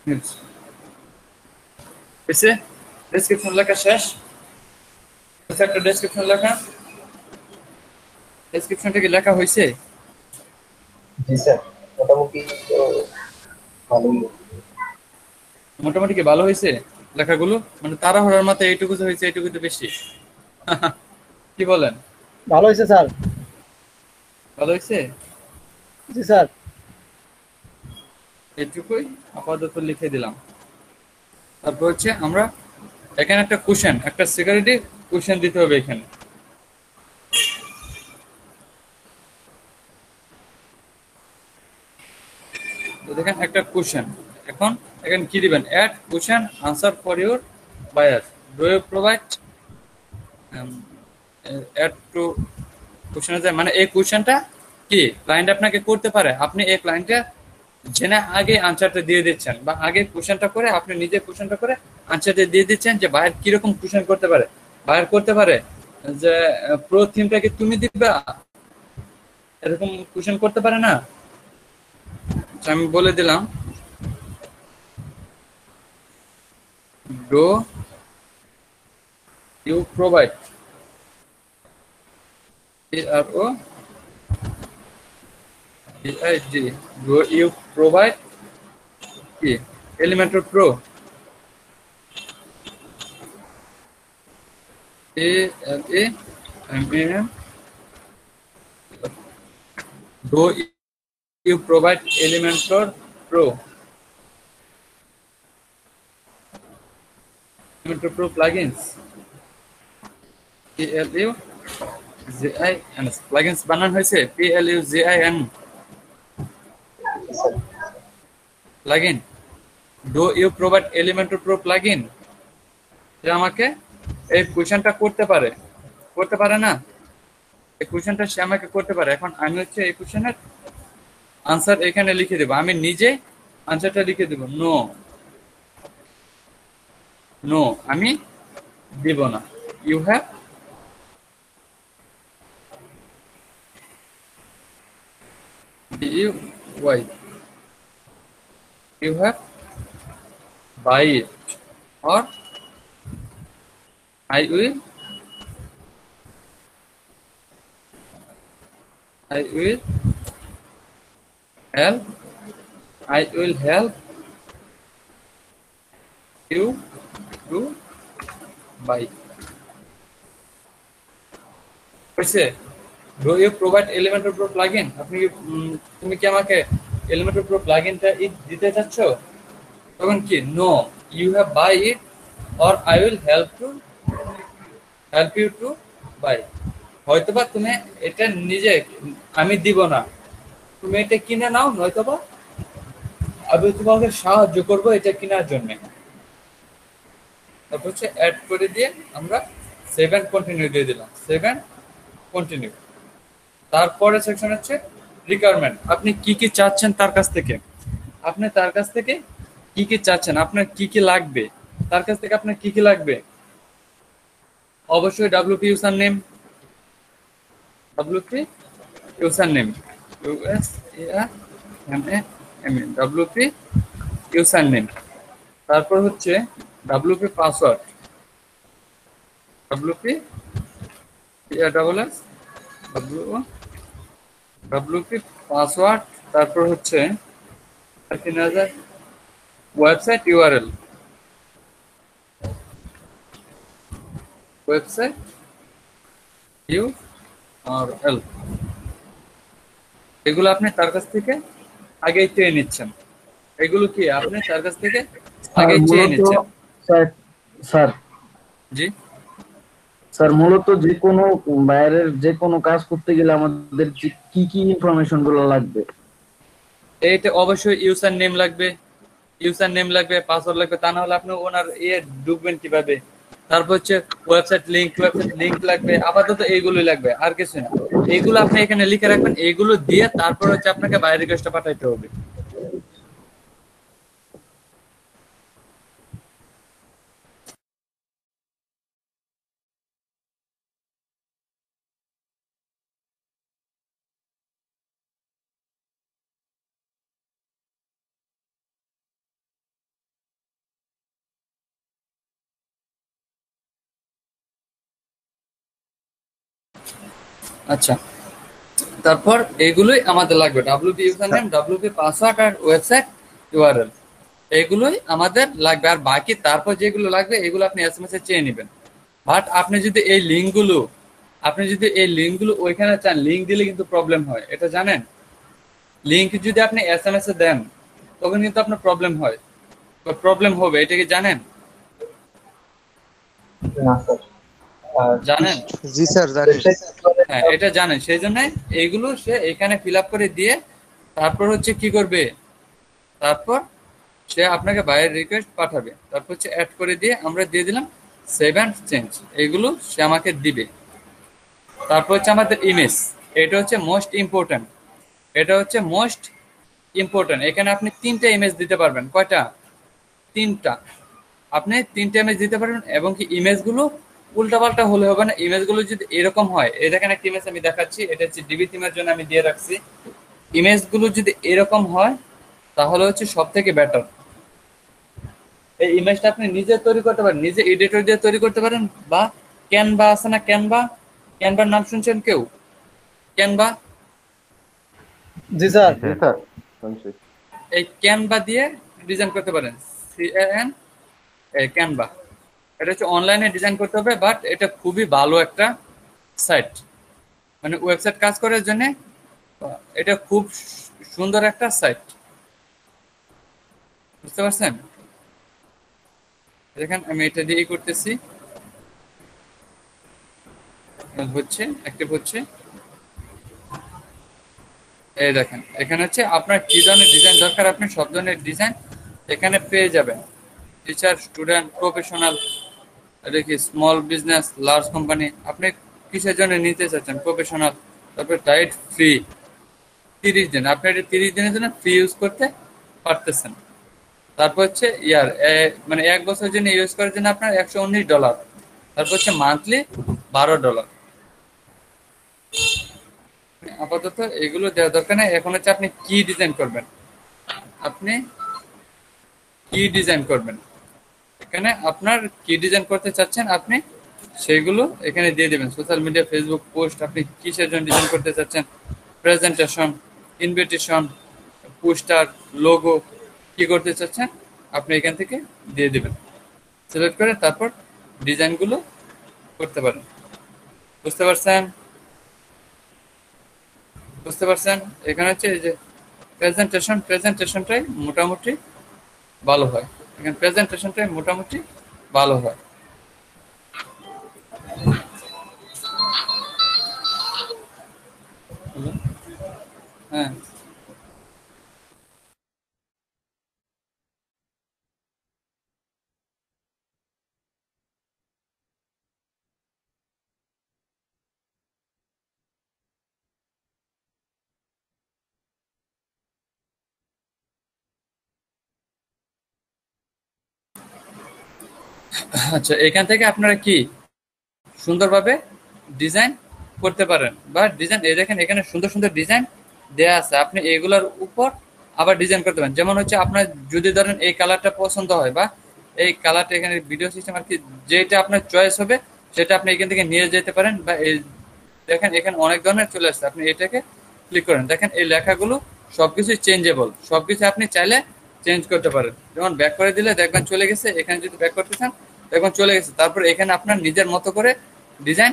[SPEAKER 1] Yes. এসে description লেখা শেষ। একটা description লেখা, ডেসক্রিপশনটা কি লেখা হয়েছে?
[SPEAKER 14] জি sir, মোটামুটি তো ভালোই।
[SPEAKER 1] মোটামুটি কি ভালো হয়েছে লেখাগুলো? মানে তাড়াহুড়ার মাথায় এইটুকু তো হয়েছে, এইটুকু তো বেশি। কি বলেন?
[SPEAKER 7] ভালো হয়েছে স্যার।
[SPEAKER 1] ভালো হয়েছে?
[SPEAKER 7] জি স্যার।
[SPEAKER 1] এইটুকুই আপাতত লিখে দিলাম। তারপর হচ্ছে আমরা এখানে একটা কোশ্চেন, একটা সিকিউরিটি কোশ্চেন দিতে হবে এখানে। তো দেখেন একটা কোশ্চেন, এখন এখানে কি দিবেন? Add question answer for your buyer, do you provide add to question. মানে এই কোশ্চেনটা কি ক্লায়েন্ট আপনাকে করতে পারে, আপনি এই ক্লায়েন্টে জেনে আগে আনসারটা দিয়ে দিচ্ছেন, বা আগে কোশ্চেনটা করে আপনি নিজে কোশ্চেনটা করে আনসারটা দিয়ে দিচ্ছেন যে বায়ার কিরকম কোশ্চেন করতে পারে। বায়ার করতে পারে যে প্রো থিমটা কি তুমি দিবা, এরকম কোশ্চেন করতে পারে না? আমি বলে দিলাম, do you provide PRO PID, do you provide কি Elementor Pro ALAMAM, do you provide Elementor Pro, Elementor Pro plugins, PLUZIN, plugins বানান হয়েছে PLUZIN plugin, do you provide Elementor Pro plugin, যে আমাকে এই কোশ্চেনটা করতে পারে, করতে পারে না? এই কোশ্চেনটা সে আমাকে করতে পারে। এখন আমি হচ্ছে এই কোশ্চেনের আনসার এখানে লিখে দেব, আমি নিজে আনসারটা লিখে দেব, নো নো আমি দিব না। You have you have buy it, or I will help you to buy. হয়েছে? Do you provide Elementor Pro plugin? আপনি তুমি কি আমাকে Elementor Pro প্লাগইনটা দিতে চাচ্ছ? তখন কি no, you have buy it, or I will help you to buy. হয়তোবা তুমি এটা নিজে, আমি দিব না, তুমি এটা কিনে নাও, নয়তোবা আমি তোমাকে সাহায্য করব এটা কেনার জন্য। তারপর হচ্ছে অ্যাড করে দিয়ে আমরা 7 কন্টিনিউ দিয়ে দিলাম, 7 কন্টিনিউ। তারপরে সেকশন হচ্ছে রিকোয়ারমেন্ট, আপনি কি কি চাচ্ছেন তার কাছ থেকে, আপনি তার কাছ থেকে কি কি চাচ্ছেন, আপনার কি কি লাগবে, তার কাছ থেকে আপনার কি কি লাগবে। অবশ্যই WP user name, WP user name, WP user name. তারপর হচ্ছে WP password, WP double S WP password. তারপর হচ্ছে 3000 ওয়েবসাইট ইউআরএল, ওয়েবসাইট ইউআরএল, এগুলো আপনি তার কাছ থেকে আগেই চেয়ে নিচ্ছেন। এগুলো কি আপনি তার কাছ থেকে আগেই চেয়ে
[SPEAKER 15] মূলত
[SPEAKER 1] নিচ্ছেন।
[SPEAKER 15] স্যার স্যার
[SPEAKER 1] জি
[SPEAKER 15] স্যার মূলত যে কোনো বাইরের যে কোনো কাজ করতে গেলে আমাদের কি কি ইনফরমেশন গুলো লাগবে?
[SPEAKER 1] এইটা অবশ্যই ইউজার নেম লাগবে, ইউজার নেম লাগবে, পাসওয়ার্ড লাগবে, তা না হলে আপনি ওনার ঢুকবেন কিভাবে। তারপর হচ্ছে ওয়েবসাইট লিংক লাগবে, আপাতত এইগুলোই লাগবে, আর কিছু না। এইগুলো আপনি এখানে লিখে রাখবেন, এইগুলো দিয়ে তারপর হচ্ছে আপনাকে বাইরের রিকোয়েস্টটা পাঠাইতে হবে। আচ্ছা, তারপর এইগুলোই আমাদের লাগবে, WP user name, WP password আর ওয়েবসাইট ইউআরএল, এইগুলোই আমাদের লাগবে। আর বাকি তারপর যেগুলো লাগবে এগুলো আপনি এসএমএস এ চেয়ে নেবেন। বাট আপনি যদি এই লিঙ্কগুলো ওইখানে চান, লিঙ্ক দিলে কিন্তু প্রবলেম হয়, এটা জানেন। লিঙ্ক যদি আপনি এসএমএস এ দেন তখন কিন্তু আপনার প্রবলেম হয়, প্রবলেম হবে, এটা কি জানেন?
[SPEAKER 14] না স্যার,
[SPEAKER 1] জানেন?
[SPEAKER 13] জি স্যার জানি।
[SPEAKER 1] হ্যাঁ, এটা জানেন, সেই জন্য এইগুলো সে এখানে ফিল আপ করে দিয়ে তারপর হচ্ছে কি করবে, তারপর সে আপনাকে বাইরের রিকোয়েস্ট পাঠাবে, তারপর হচ্ছে অ্যাড করে দিয়ে আমরা দিয়ে দিলাম সেভ অ্যান্ড চেঞ্জ, এইগুলো সে আমাকে দিবে। তারপর হচ্ছে আমাদের ইমেজ, এটা হচ্ছে মোস্ট ইম্পর্টেন্ট, এটা হচ্ছে মোস্ট ইম্পর্টেন্ট। এখানে আপনি 3টা ইমেজ দিতে পারবেন। কয়টা? 3টা। আপনি 3টা ইমেজ দিতে পারবেন, এবং কি ইমেজগুলো উল্টাপাল্টা হলে হবে না। ইমেজগুলো যদি এরকম হয়, এই দেখেন একটা ইমেজ আমি দেখাচ্ছি, এটা হচ্ছে ডিবি থিমের জন্য আমি দিয়ে রাখছি। ইমেজগুলো যদি এরকম হয় তাহলে হচ্ছে সব থেকে বেটার। এই ইমেজটা আপনি নিজে তৈরি করতে পারেন, নিজে এডিটর দিয়ে তৈরি করতে পারেন, বা ক্যানভা আছে না, ক্যানভার নাম শুনছেন কেউ? ক্যানভা,
[SPEAKER 4] জি স্যার।
[SPEAKER 11] জি স্যার শুনছি।
[SPEAKER 1] এই ক্যানভা দিয়ে ডিজাইন করতে পারেন, CAN ক্যানভা। এটা হচ্ছে অনলাইনে ডিজাইন করতে হবে, বাট এটা খুবই ভালো একটা সাইট, মানে ওয়েবসাইট কাজ করার জন্য এটা খুব সুন্দর একটা সাইট, বুঝতে পারছেন? দেখেন আমি এটা দিয়েই করতেছি, হচ্ছে অ্যাক্টিভ হচ্ছে। এই দেখেন এখানে হচ্ছে আপনার কি ধরনের ডিজাইন দরকার, আপনি সব ধরনের ডিজাইন এখানে পেয়ে যাবেন। টিচার, স্টুডেন্ট, প্রফেশনাল, দেখি স্মল বিজনেস, লার্জ কোম্পানি, আপনি কিসের জন্য নিতে চাচ্ছেন, প্রফেশনাল। তারপর ডায়েট ফ্রি 30 দিন, আপনি এটা 30 দিনের জন্য ফ্রি ইউজ করতে পারতেছেন। তারপর হচ্ছে মানে 1 বছরের জন্য ইউজ করার জন্য আপনার $119। তারপর হচ্ছে মান্থলি $12। আপাতত এগুলো দেওয়া দরকার নেই। এখন হচ্ছে আপনি কি ডিজাইন করবেন, আপনি কি ডিজাইন করবেন, এখানে আপনার কি ডিজাইন করতে চাচ্ছেন আপনি সেগুলো এখানে দিয়ে দেবেন। সোশ্যাল মিডিয়া, ফেসবুক পোস্ট, আপনি কিসের জন্য ডিজাইন করতে চাচ্ছেন, প্রেজেন্টেশন, ইনভিটেশন, পোস্টার, লোগো, কি করতে চাচ্ছেন আপনি এখান থেকে দিয়ে দেবেন। সিলেক্ট করে তারপর ডিজাইনগুলো করতে পারেন। বুঝতে পারছেন? বুঝতে পারছেন? এখানে হচ্ছে এই যে প্রেজেন্টেশনটাই মোটামুটি ভালো হয়, এখানে প্রেজেন্টেশনটাই মোটামুটি ভালো হয়। হ্যাঁ আচ্ছা, এখান থেকে আপনারা কি সুন্দরভাবে ডিজাইন করতে পারেন, বা ডিজাইন এই দেখেন এখানে সুন্দর সুন্দর ডিজাইন দেয়া আছে, আপনি এগুলোর উপর আবার ডিজাইন করতে পারেন। যেমন হচ্ছে আপনার যদি ধরেন এই কালারটা পছন্দ হয়, বা এই কালারটা এখানে ভিডিও সিস্টেম আর কি, যেটা আপনার চয়েস হবে সেটা আপনি এখান থেকে নিয়ে যেতে পারেন। বা এই দেখেন এখানে অনেক ধরনের চলে আসছে, আপনি এটাকে ক্লিক করেন, দেখেন এই লেখাগুলো সবকিছু চেঞ্জেবল, সবকিছু আপনি চাইলে চেঞ্জ করতে পারেন। যেমন ব্যাক করে দিলে দেখবেন চলে গেছে, এখানে যদি ব্যাক করতে চান দেখবেন চলে গেছে। তারপর এখানে আপনার নিজের মতো করে ডিজাইন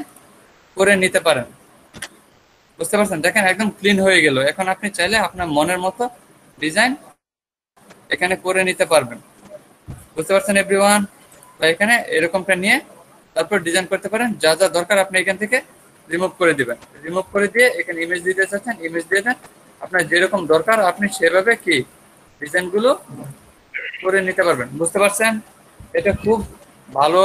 [SPEAKER 1] করে নিতে পারেন, বুঝতে পারছেন? দেখেন একদম ক্লিন হয়ে গেল। এখন আপনি চাইলে আপনার মনের মতো ডিজাইন এখানে করে নিতে পারবেন, বুঝতে পারছেন এভরিওয়ান? বা এখানে এরকমটা নিয়ে তারপর ডিজাইন করতে পারেন। যা যা দরকার আপনি এখান থেকে রিমুভ করে দিবেন, রিমুভ করে দিয়ে এখানে ইমেজ দিতে চাচ্ছেন ইমেজ দিয়ে দেন, আপনার যেরকম দরকার আপনি সেভাবে কি ডিজাইনগুলো করে নিতে পারবেন, বুঝতে পারছেন? এটা খুব ভালো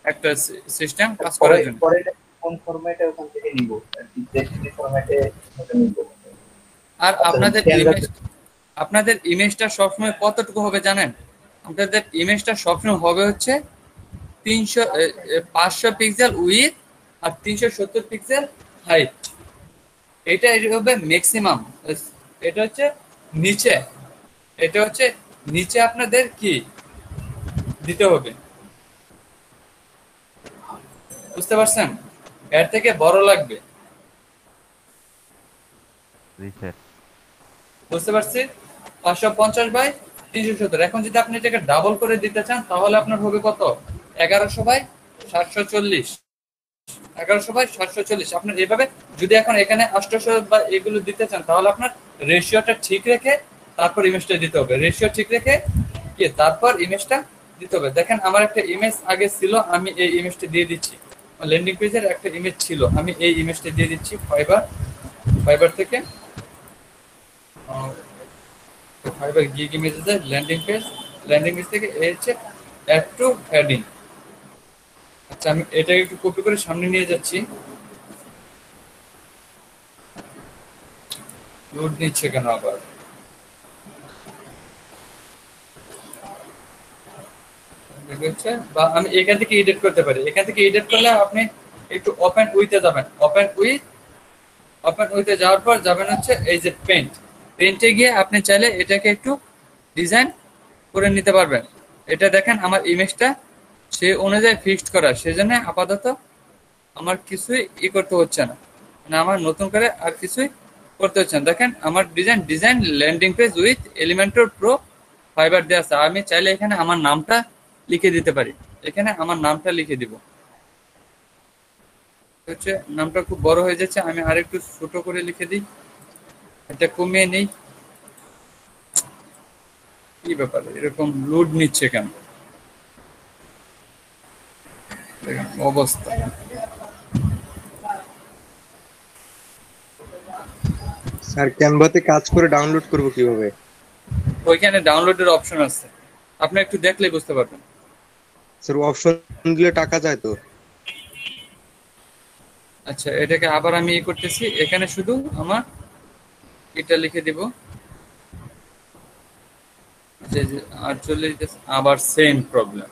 [SPEAKER 1] একটা সিস্টেম কাজ করার জন্য।
[SPEAKER 14] পরে কোন ফরম্যাটে ওখান থেকে নিব, জেপিজি ফরম্যাটে নিব।
[SPEAKER 1] আর আপনাদের ইমেজটা সবসময় কতটুকু হবে জানেন? আপনাদের ইমেজটা সবসময় হবে হচ্ছে 500 পিক্সেল উইথ আর 370 পিক্সেল হাইট। এটা হবে ম্যাক্সিমাম। এটা হচ্ছে নিচে, এটা হচ্ছে নিচে আপনাদের কি দিতে হবে, বুঝতে পারছেন? এর থেকে বড় লাগবে, বুঝতে পারছি? 550 বাই 370। এখন যদি আপনি এটাকে ডাবল করে দিতে চান তাহলে আপনার হবে কত? 1100 বাই 740। 1100 বাই 740 আপনার এইভাবে। যদি এখন এখানে 800 বা এগুলো দিতে চান তাহলে আপনার রেশিওটা ঠিক রেখে তারপর ইমেজটা দিতে হবে, রেশিও ঠিক রেখে কি তারপর ইমেজটা দিতে হবে। দেখেন আমার একটা ইমেজ আগে ছিল, আমি এই ইমেজটা দিয়ে দিচ্ছি। ল্যান্ডিং পেজের একটা ইমেজ ছিল, আমি এই ইমেজটা দিয়ে দিচ্ছি ফাইবার থেকে, ফাইবার গিগ ইমেজের ল্যান্ডিং পেজ থেকে এই হচ্ছে অ্যাড টু হেডিং। আচ্ছা, আমি এটাকে একটু কপি করে সামনে নিয়ে যাচ্ছি। লোড নিচ্ছে কেন আবার? বা আমি এখান থেকে এডিট করতে পারি। এখান থেকে এডিট করলে আপনি একটু ওপেন উইথে যাবেন, ওপেন উইথে যাওয়ার পর যাবেন হচ্ছে এই যে পেন্টে গিয়ে আপনি চাইলে এটাকে একটু ডিজাইন করে নিতে পারবেন। এটা দেখেন আমার ইমেজটা সে অনুযায়ী ফিক্সড করা, সেজন্য আপাতত আমার কিছুই করতে হচ্ছে না, মানে আমার নতুন করে আর কিছুই করতে হচ্ছে না। দেখেন আমার design landing page with Elementor pro fibre দেওয়া আছে। আমি চাইলে এখানে আমার নামটা লিখে দিতে পারি, এখানে আমার নামটা লিখে দিব। হচ্ছে নামটা খুব বড় হয়ে যাচ্ছে, আমি আরেকটু ছোট করে লিখে দিই, এটা কমিয়ে নেই। কি ব্যাপার, এরকম লোড নিচ্ছে কেন অবস্থা?
[SPEAKER 13] স্যার ক্যানভাতে কাজ করে ডাউনলোড করব কিভাবে?
[SPEAKER 1] ওইখানে ডাউনলোডের অপশন আছে, আপনি একটু দেখলেই বুঝতে পারবেন।
[SPEAKER 13] স্যার অপশন দিলে টাকা যায় তো?
[SPEAKER 1] আচ্ছা, এটাকে আবার আমি করতেছি, এখানে শুধু আমার এটা লিখে দিব 48, আবার সেম প্রবলেম।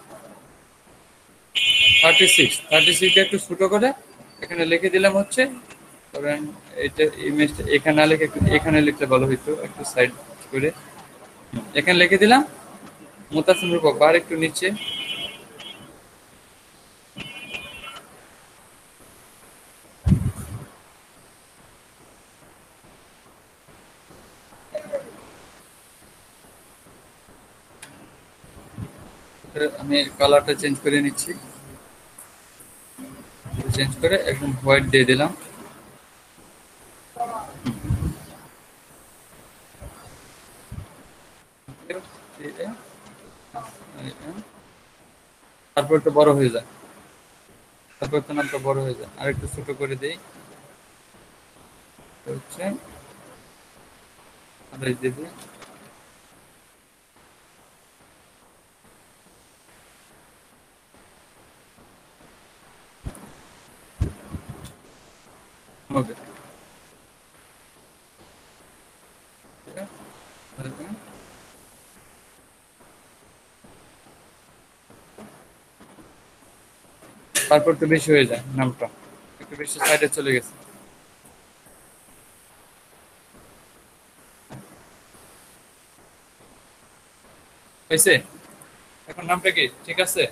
[SPEAKER 1] 36 একটু ছোট করে এখানে লিখে দিলাম হচ্ছে, ধরেন এটা ইমেজটা এখানে না লিখে এখানে লিখতে ভালো হইতো, একটু সাইড করে এখানে লিখে দিলাম মুতাসিম রূপক, আর একটু নিচে আমি কালারটা চেঞ্জ করে নিচ্ছি, চেঞ্জ করে একদম হোয়াইট দিয়ে দিলাম। তারপর তো বড় হয়ে যায়, তারপর তো নামটা বড় হয়ে যায়, আর একটু ছোট করে দেই হচ্ছে ওকে। তারপর তো বেশি হয়ে যায় নামটা, একটু বেশি সাইডে চলে গেছে। হয়েছে? এখন নামটা কি ঠিক আছে?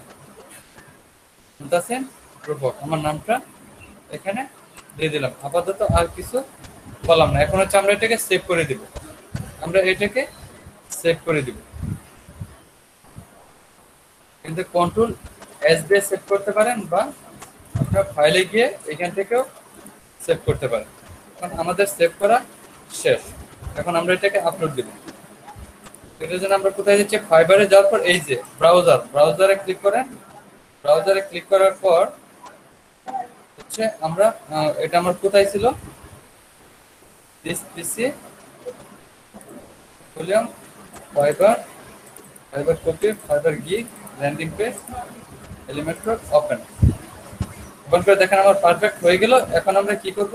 [SPEAKER 1] মুনতাসির রূপক আমার নামটা এখানে দিয়ে দিলাম। আপাতত আর কিছু বললাম না। এখন হচ্ছে আমরা এটাকে সেভ করে দিব। আমরা এটাকে সেভ করে দিব, কিন্তু কন্ট্রোল এস দিয়ে সেভ করতে পারেন বা আপনার ফাইলে গিয়ে এখান থেকেও সেভ করতে পারেন। এখন আমাদের সেভ করা শেষ। এখন আমরা এটাকে আপলোড দিব। এটার জন্য আমরা কোথায় যাচ্ছি? ফাইবারে যাওয়ার পর এই যে ব্রাউজারে ক্লিক করেন। ব্রাউজারে ক্লিক করার পর হচ্ছে আমরা এটা আমার কোথায় ছিল? This PC volume fibre copy fibre gig landing page Elementor open করে দেখেন আমার পারফেক্ট হয়ে গেল। এখন আমরা কি করব?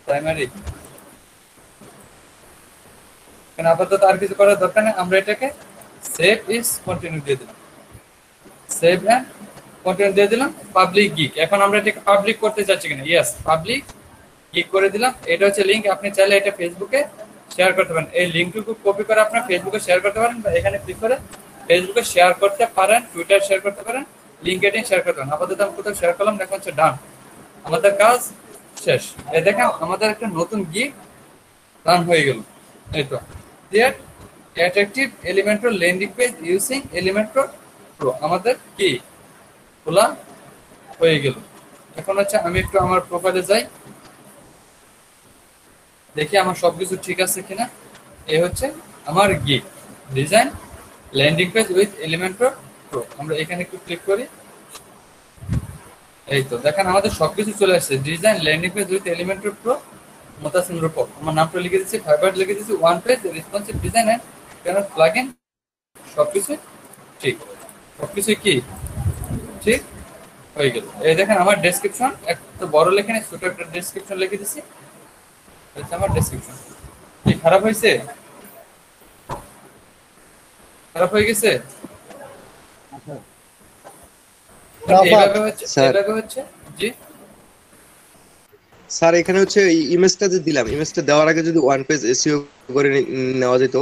[SPEAKER 1] প্রাইমারি কেন আপাতত আর কিছু করার দরকার নেই। আমরা এটাকে সেভ ইজ কন্টিনিউ দিয়ে দিলাম, সেভ এন্ড কন্টিনিউ দিয়ে দিলাম। পাবলিক গিগ, এখন আমরা এটাকে পাবলিক করতে চাচ্ছি কিনা? ইয়েস, পাবলিক গিগ করে দিলাম। এটা হচ্ছে লিংক, আপনি চাইলে এটা ফেসবুকে শেয়ার করতে পারেন। এই লিংকটুকু কপি করে আপনার ফেসবুকে শেয়ার করতে পারেন, বা এখানে ক্লিক করে ফেসবুকে শেয়ার করতে পারেন, টুইটার শেয়ার করতে পারেন, লিঙ্কডইন শেয়ার করতে পারেন। আপাতত আমি কোথাও শেয়ার করলাম, এখন হচ্ছে ডান, আমাদের কাজ শেষ। এই দেখেন আমাদের একটা নতুন গিগ রান হয়ে গেল। এই তো create attractive Elementor landing page using Elementor pro আমাদের কি খোলা হয়ে গেল। এখন হচ্ছে আমি একটু আমার প্রোফাইলে যাই, দেখি আমার সবকিছু ঠিক আছে কিনা। এই হচ্ছে আমার gig design landing page with Elementor pro. আমরা এখানে একটু ক্লিক করি। এই তো দেখেন আমাদের সবকিছু চলে আসছে। Design landing page with Elementor pro Muntasir Rupok. আমার নামটা লিখে দিচ্ছি, ফাইবার লিখে দিচ্ছি, one page responsive design and কেনর প্লাগইন। সবকিছু ঠিক, সবকিছু কি ঠিক হয়ে গেল। এই দেখেন আমার ডেসক্রিপশন একটা বড় লেখা নেই, ছোট একটা ডেসক্রিপশন লিখে দিচ্ছি। এটা আমার ডেসক্রিপশন। কি খারাপ হয়েছে? খারাপ হয়ে গেছে? এইভাবে হচ্ছে, এইভাবে হচ্ছে। জি
[SPEAKER 13] স্যার, এখানে হচ্ছে এই ইমেজটা যে দিলাম, ইমেজটা দেওয়ার আগে যদি ওয়ান পেজ এসইও করে নেওয়া যেত।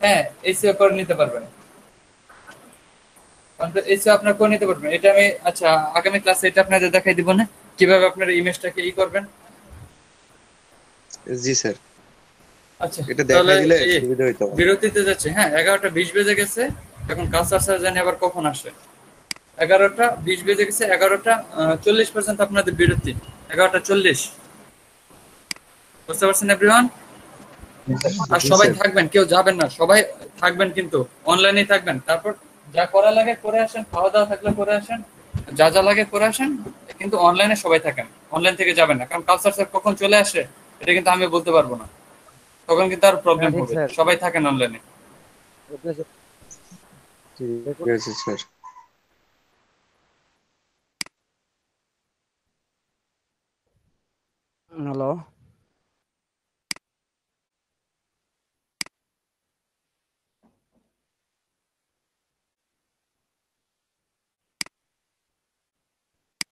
[SPEAKER 1] হ্যাঁ, এসইও করে নিতে পারবেন। এসইও আপনারা করে নিতে পারবেন। এটা আমি আচ্ছা আগামী ক্লাসে এটা আপনাদের দেখাই দিব না কিভাবে আপনারা ইমেজটাকে করবেন।
[SPEAKER 13] জি স্যার,
[SPEAKER 1] আচ্ছা
[SPEAKER 13] এটা দেখাই দিলে সুবিধা হইতো।
[SPEAKER 1] বিরতিতে যাচ্ছে। হ্যাঁ 11টা 20 বেজে গেছে। এখন কালচার স্যার জানি আবার কখন আসে। 11টা 20 বেজে গেছে। 11টা 40% আপনাদের বিরতি। 11টা 40। বুঝতে পারছেন এভরিওয়ান? আর সবাই থাকবেন, কেউ যাবেন না, সবাই থাকবেন, কিন্তু অনলাইনে থাকবেন। তারপর যা করা লাগে করে আসেন, খাওয়া দাওয়া থাকলে করে আসেন, যা যা লাগে করে আসেন, কিন্তু অনলাইনে সবাই থাকেন, অনলাইন থেকে যাবেন না। কারণ কালচার স্যার কখন চলে আসে এটা কিন্তু আমি বলতে পারবো না, তখন কিন্তু আর প্রবলেম হবে। সবাই থাকেন অনলাইনে।
[SPEAKER 13] ঠিক আছে স্যার।
[SPEAKER 2] হ্যালো।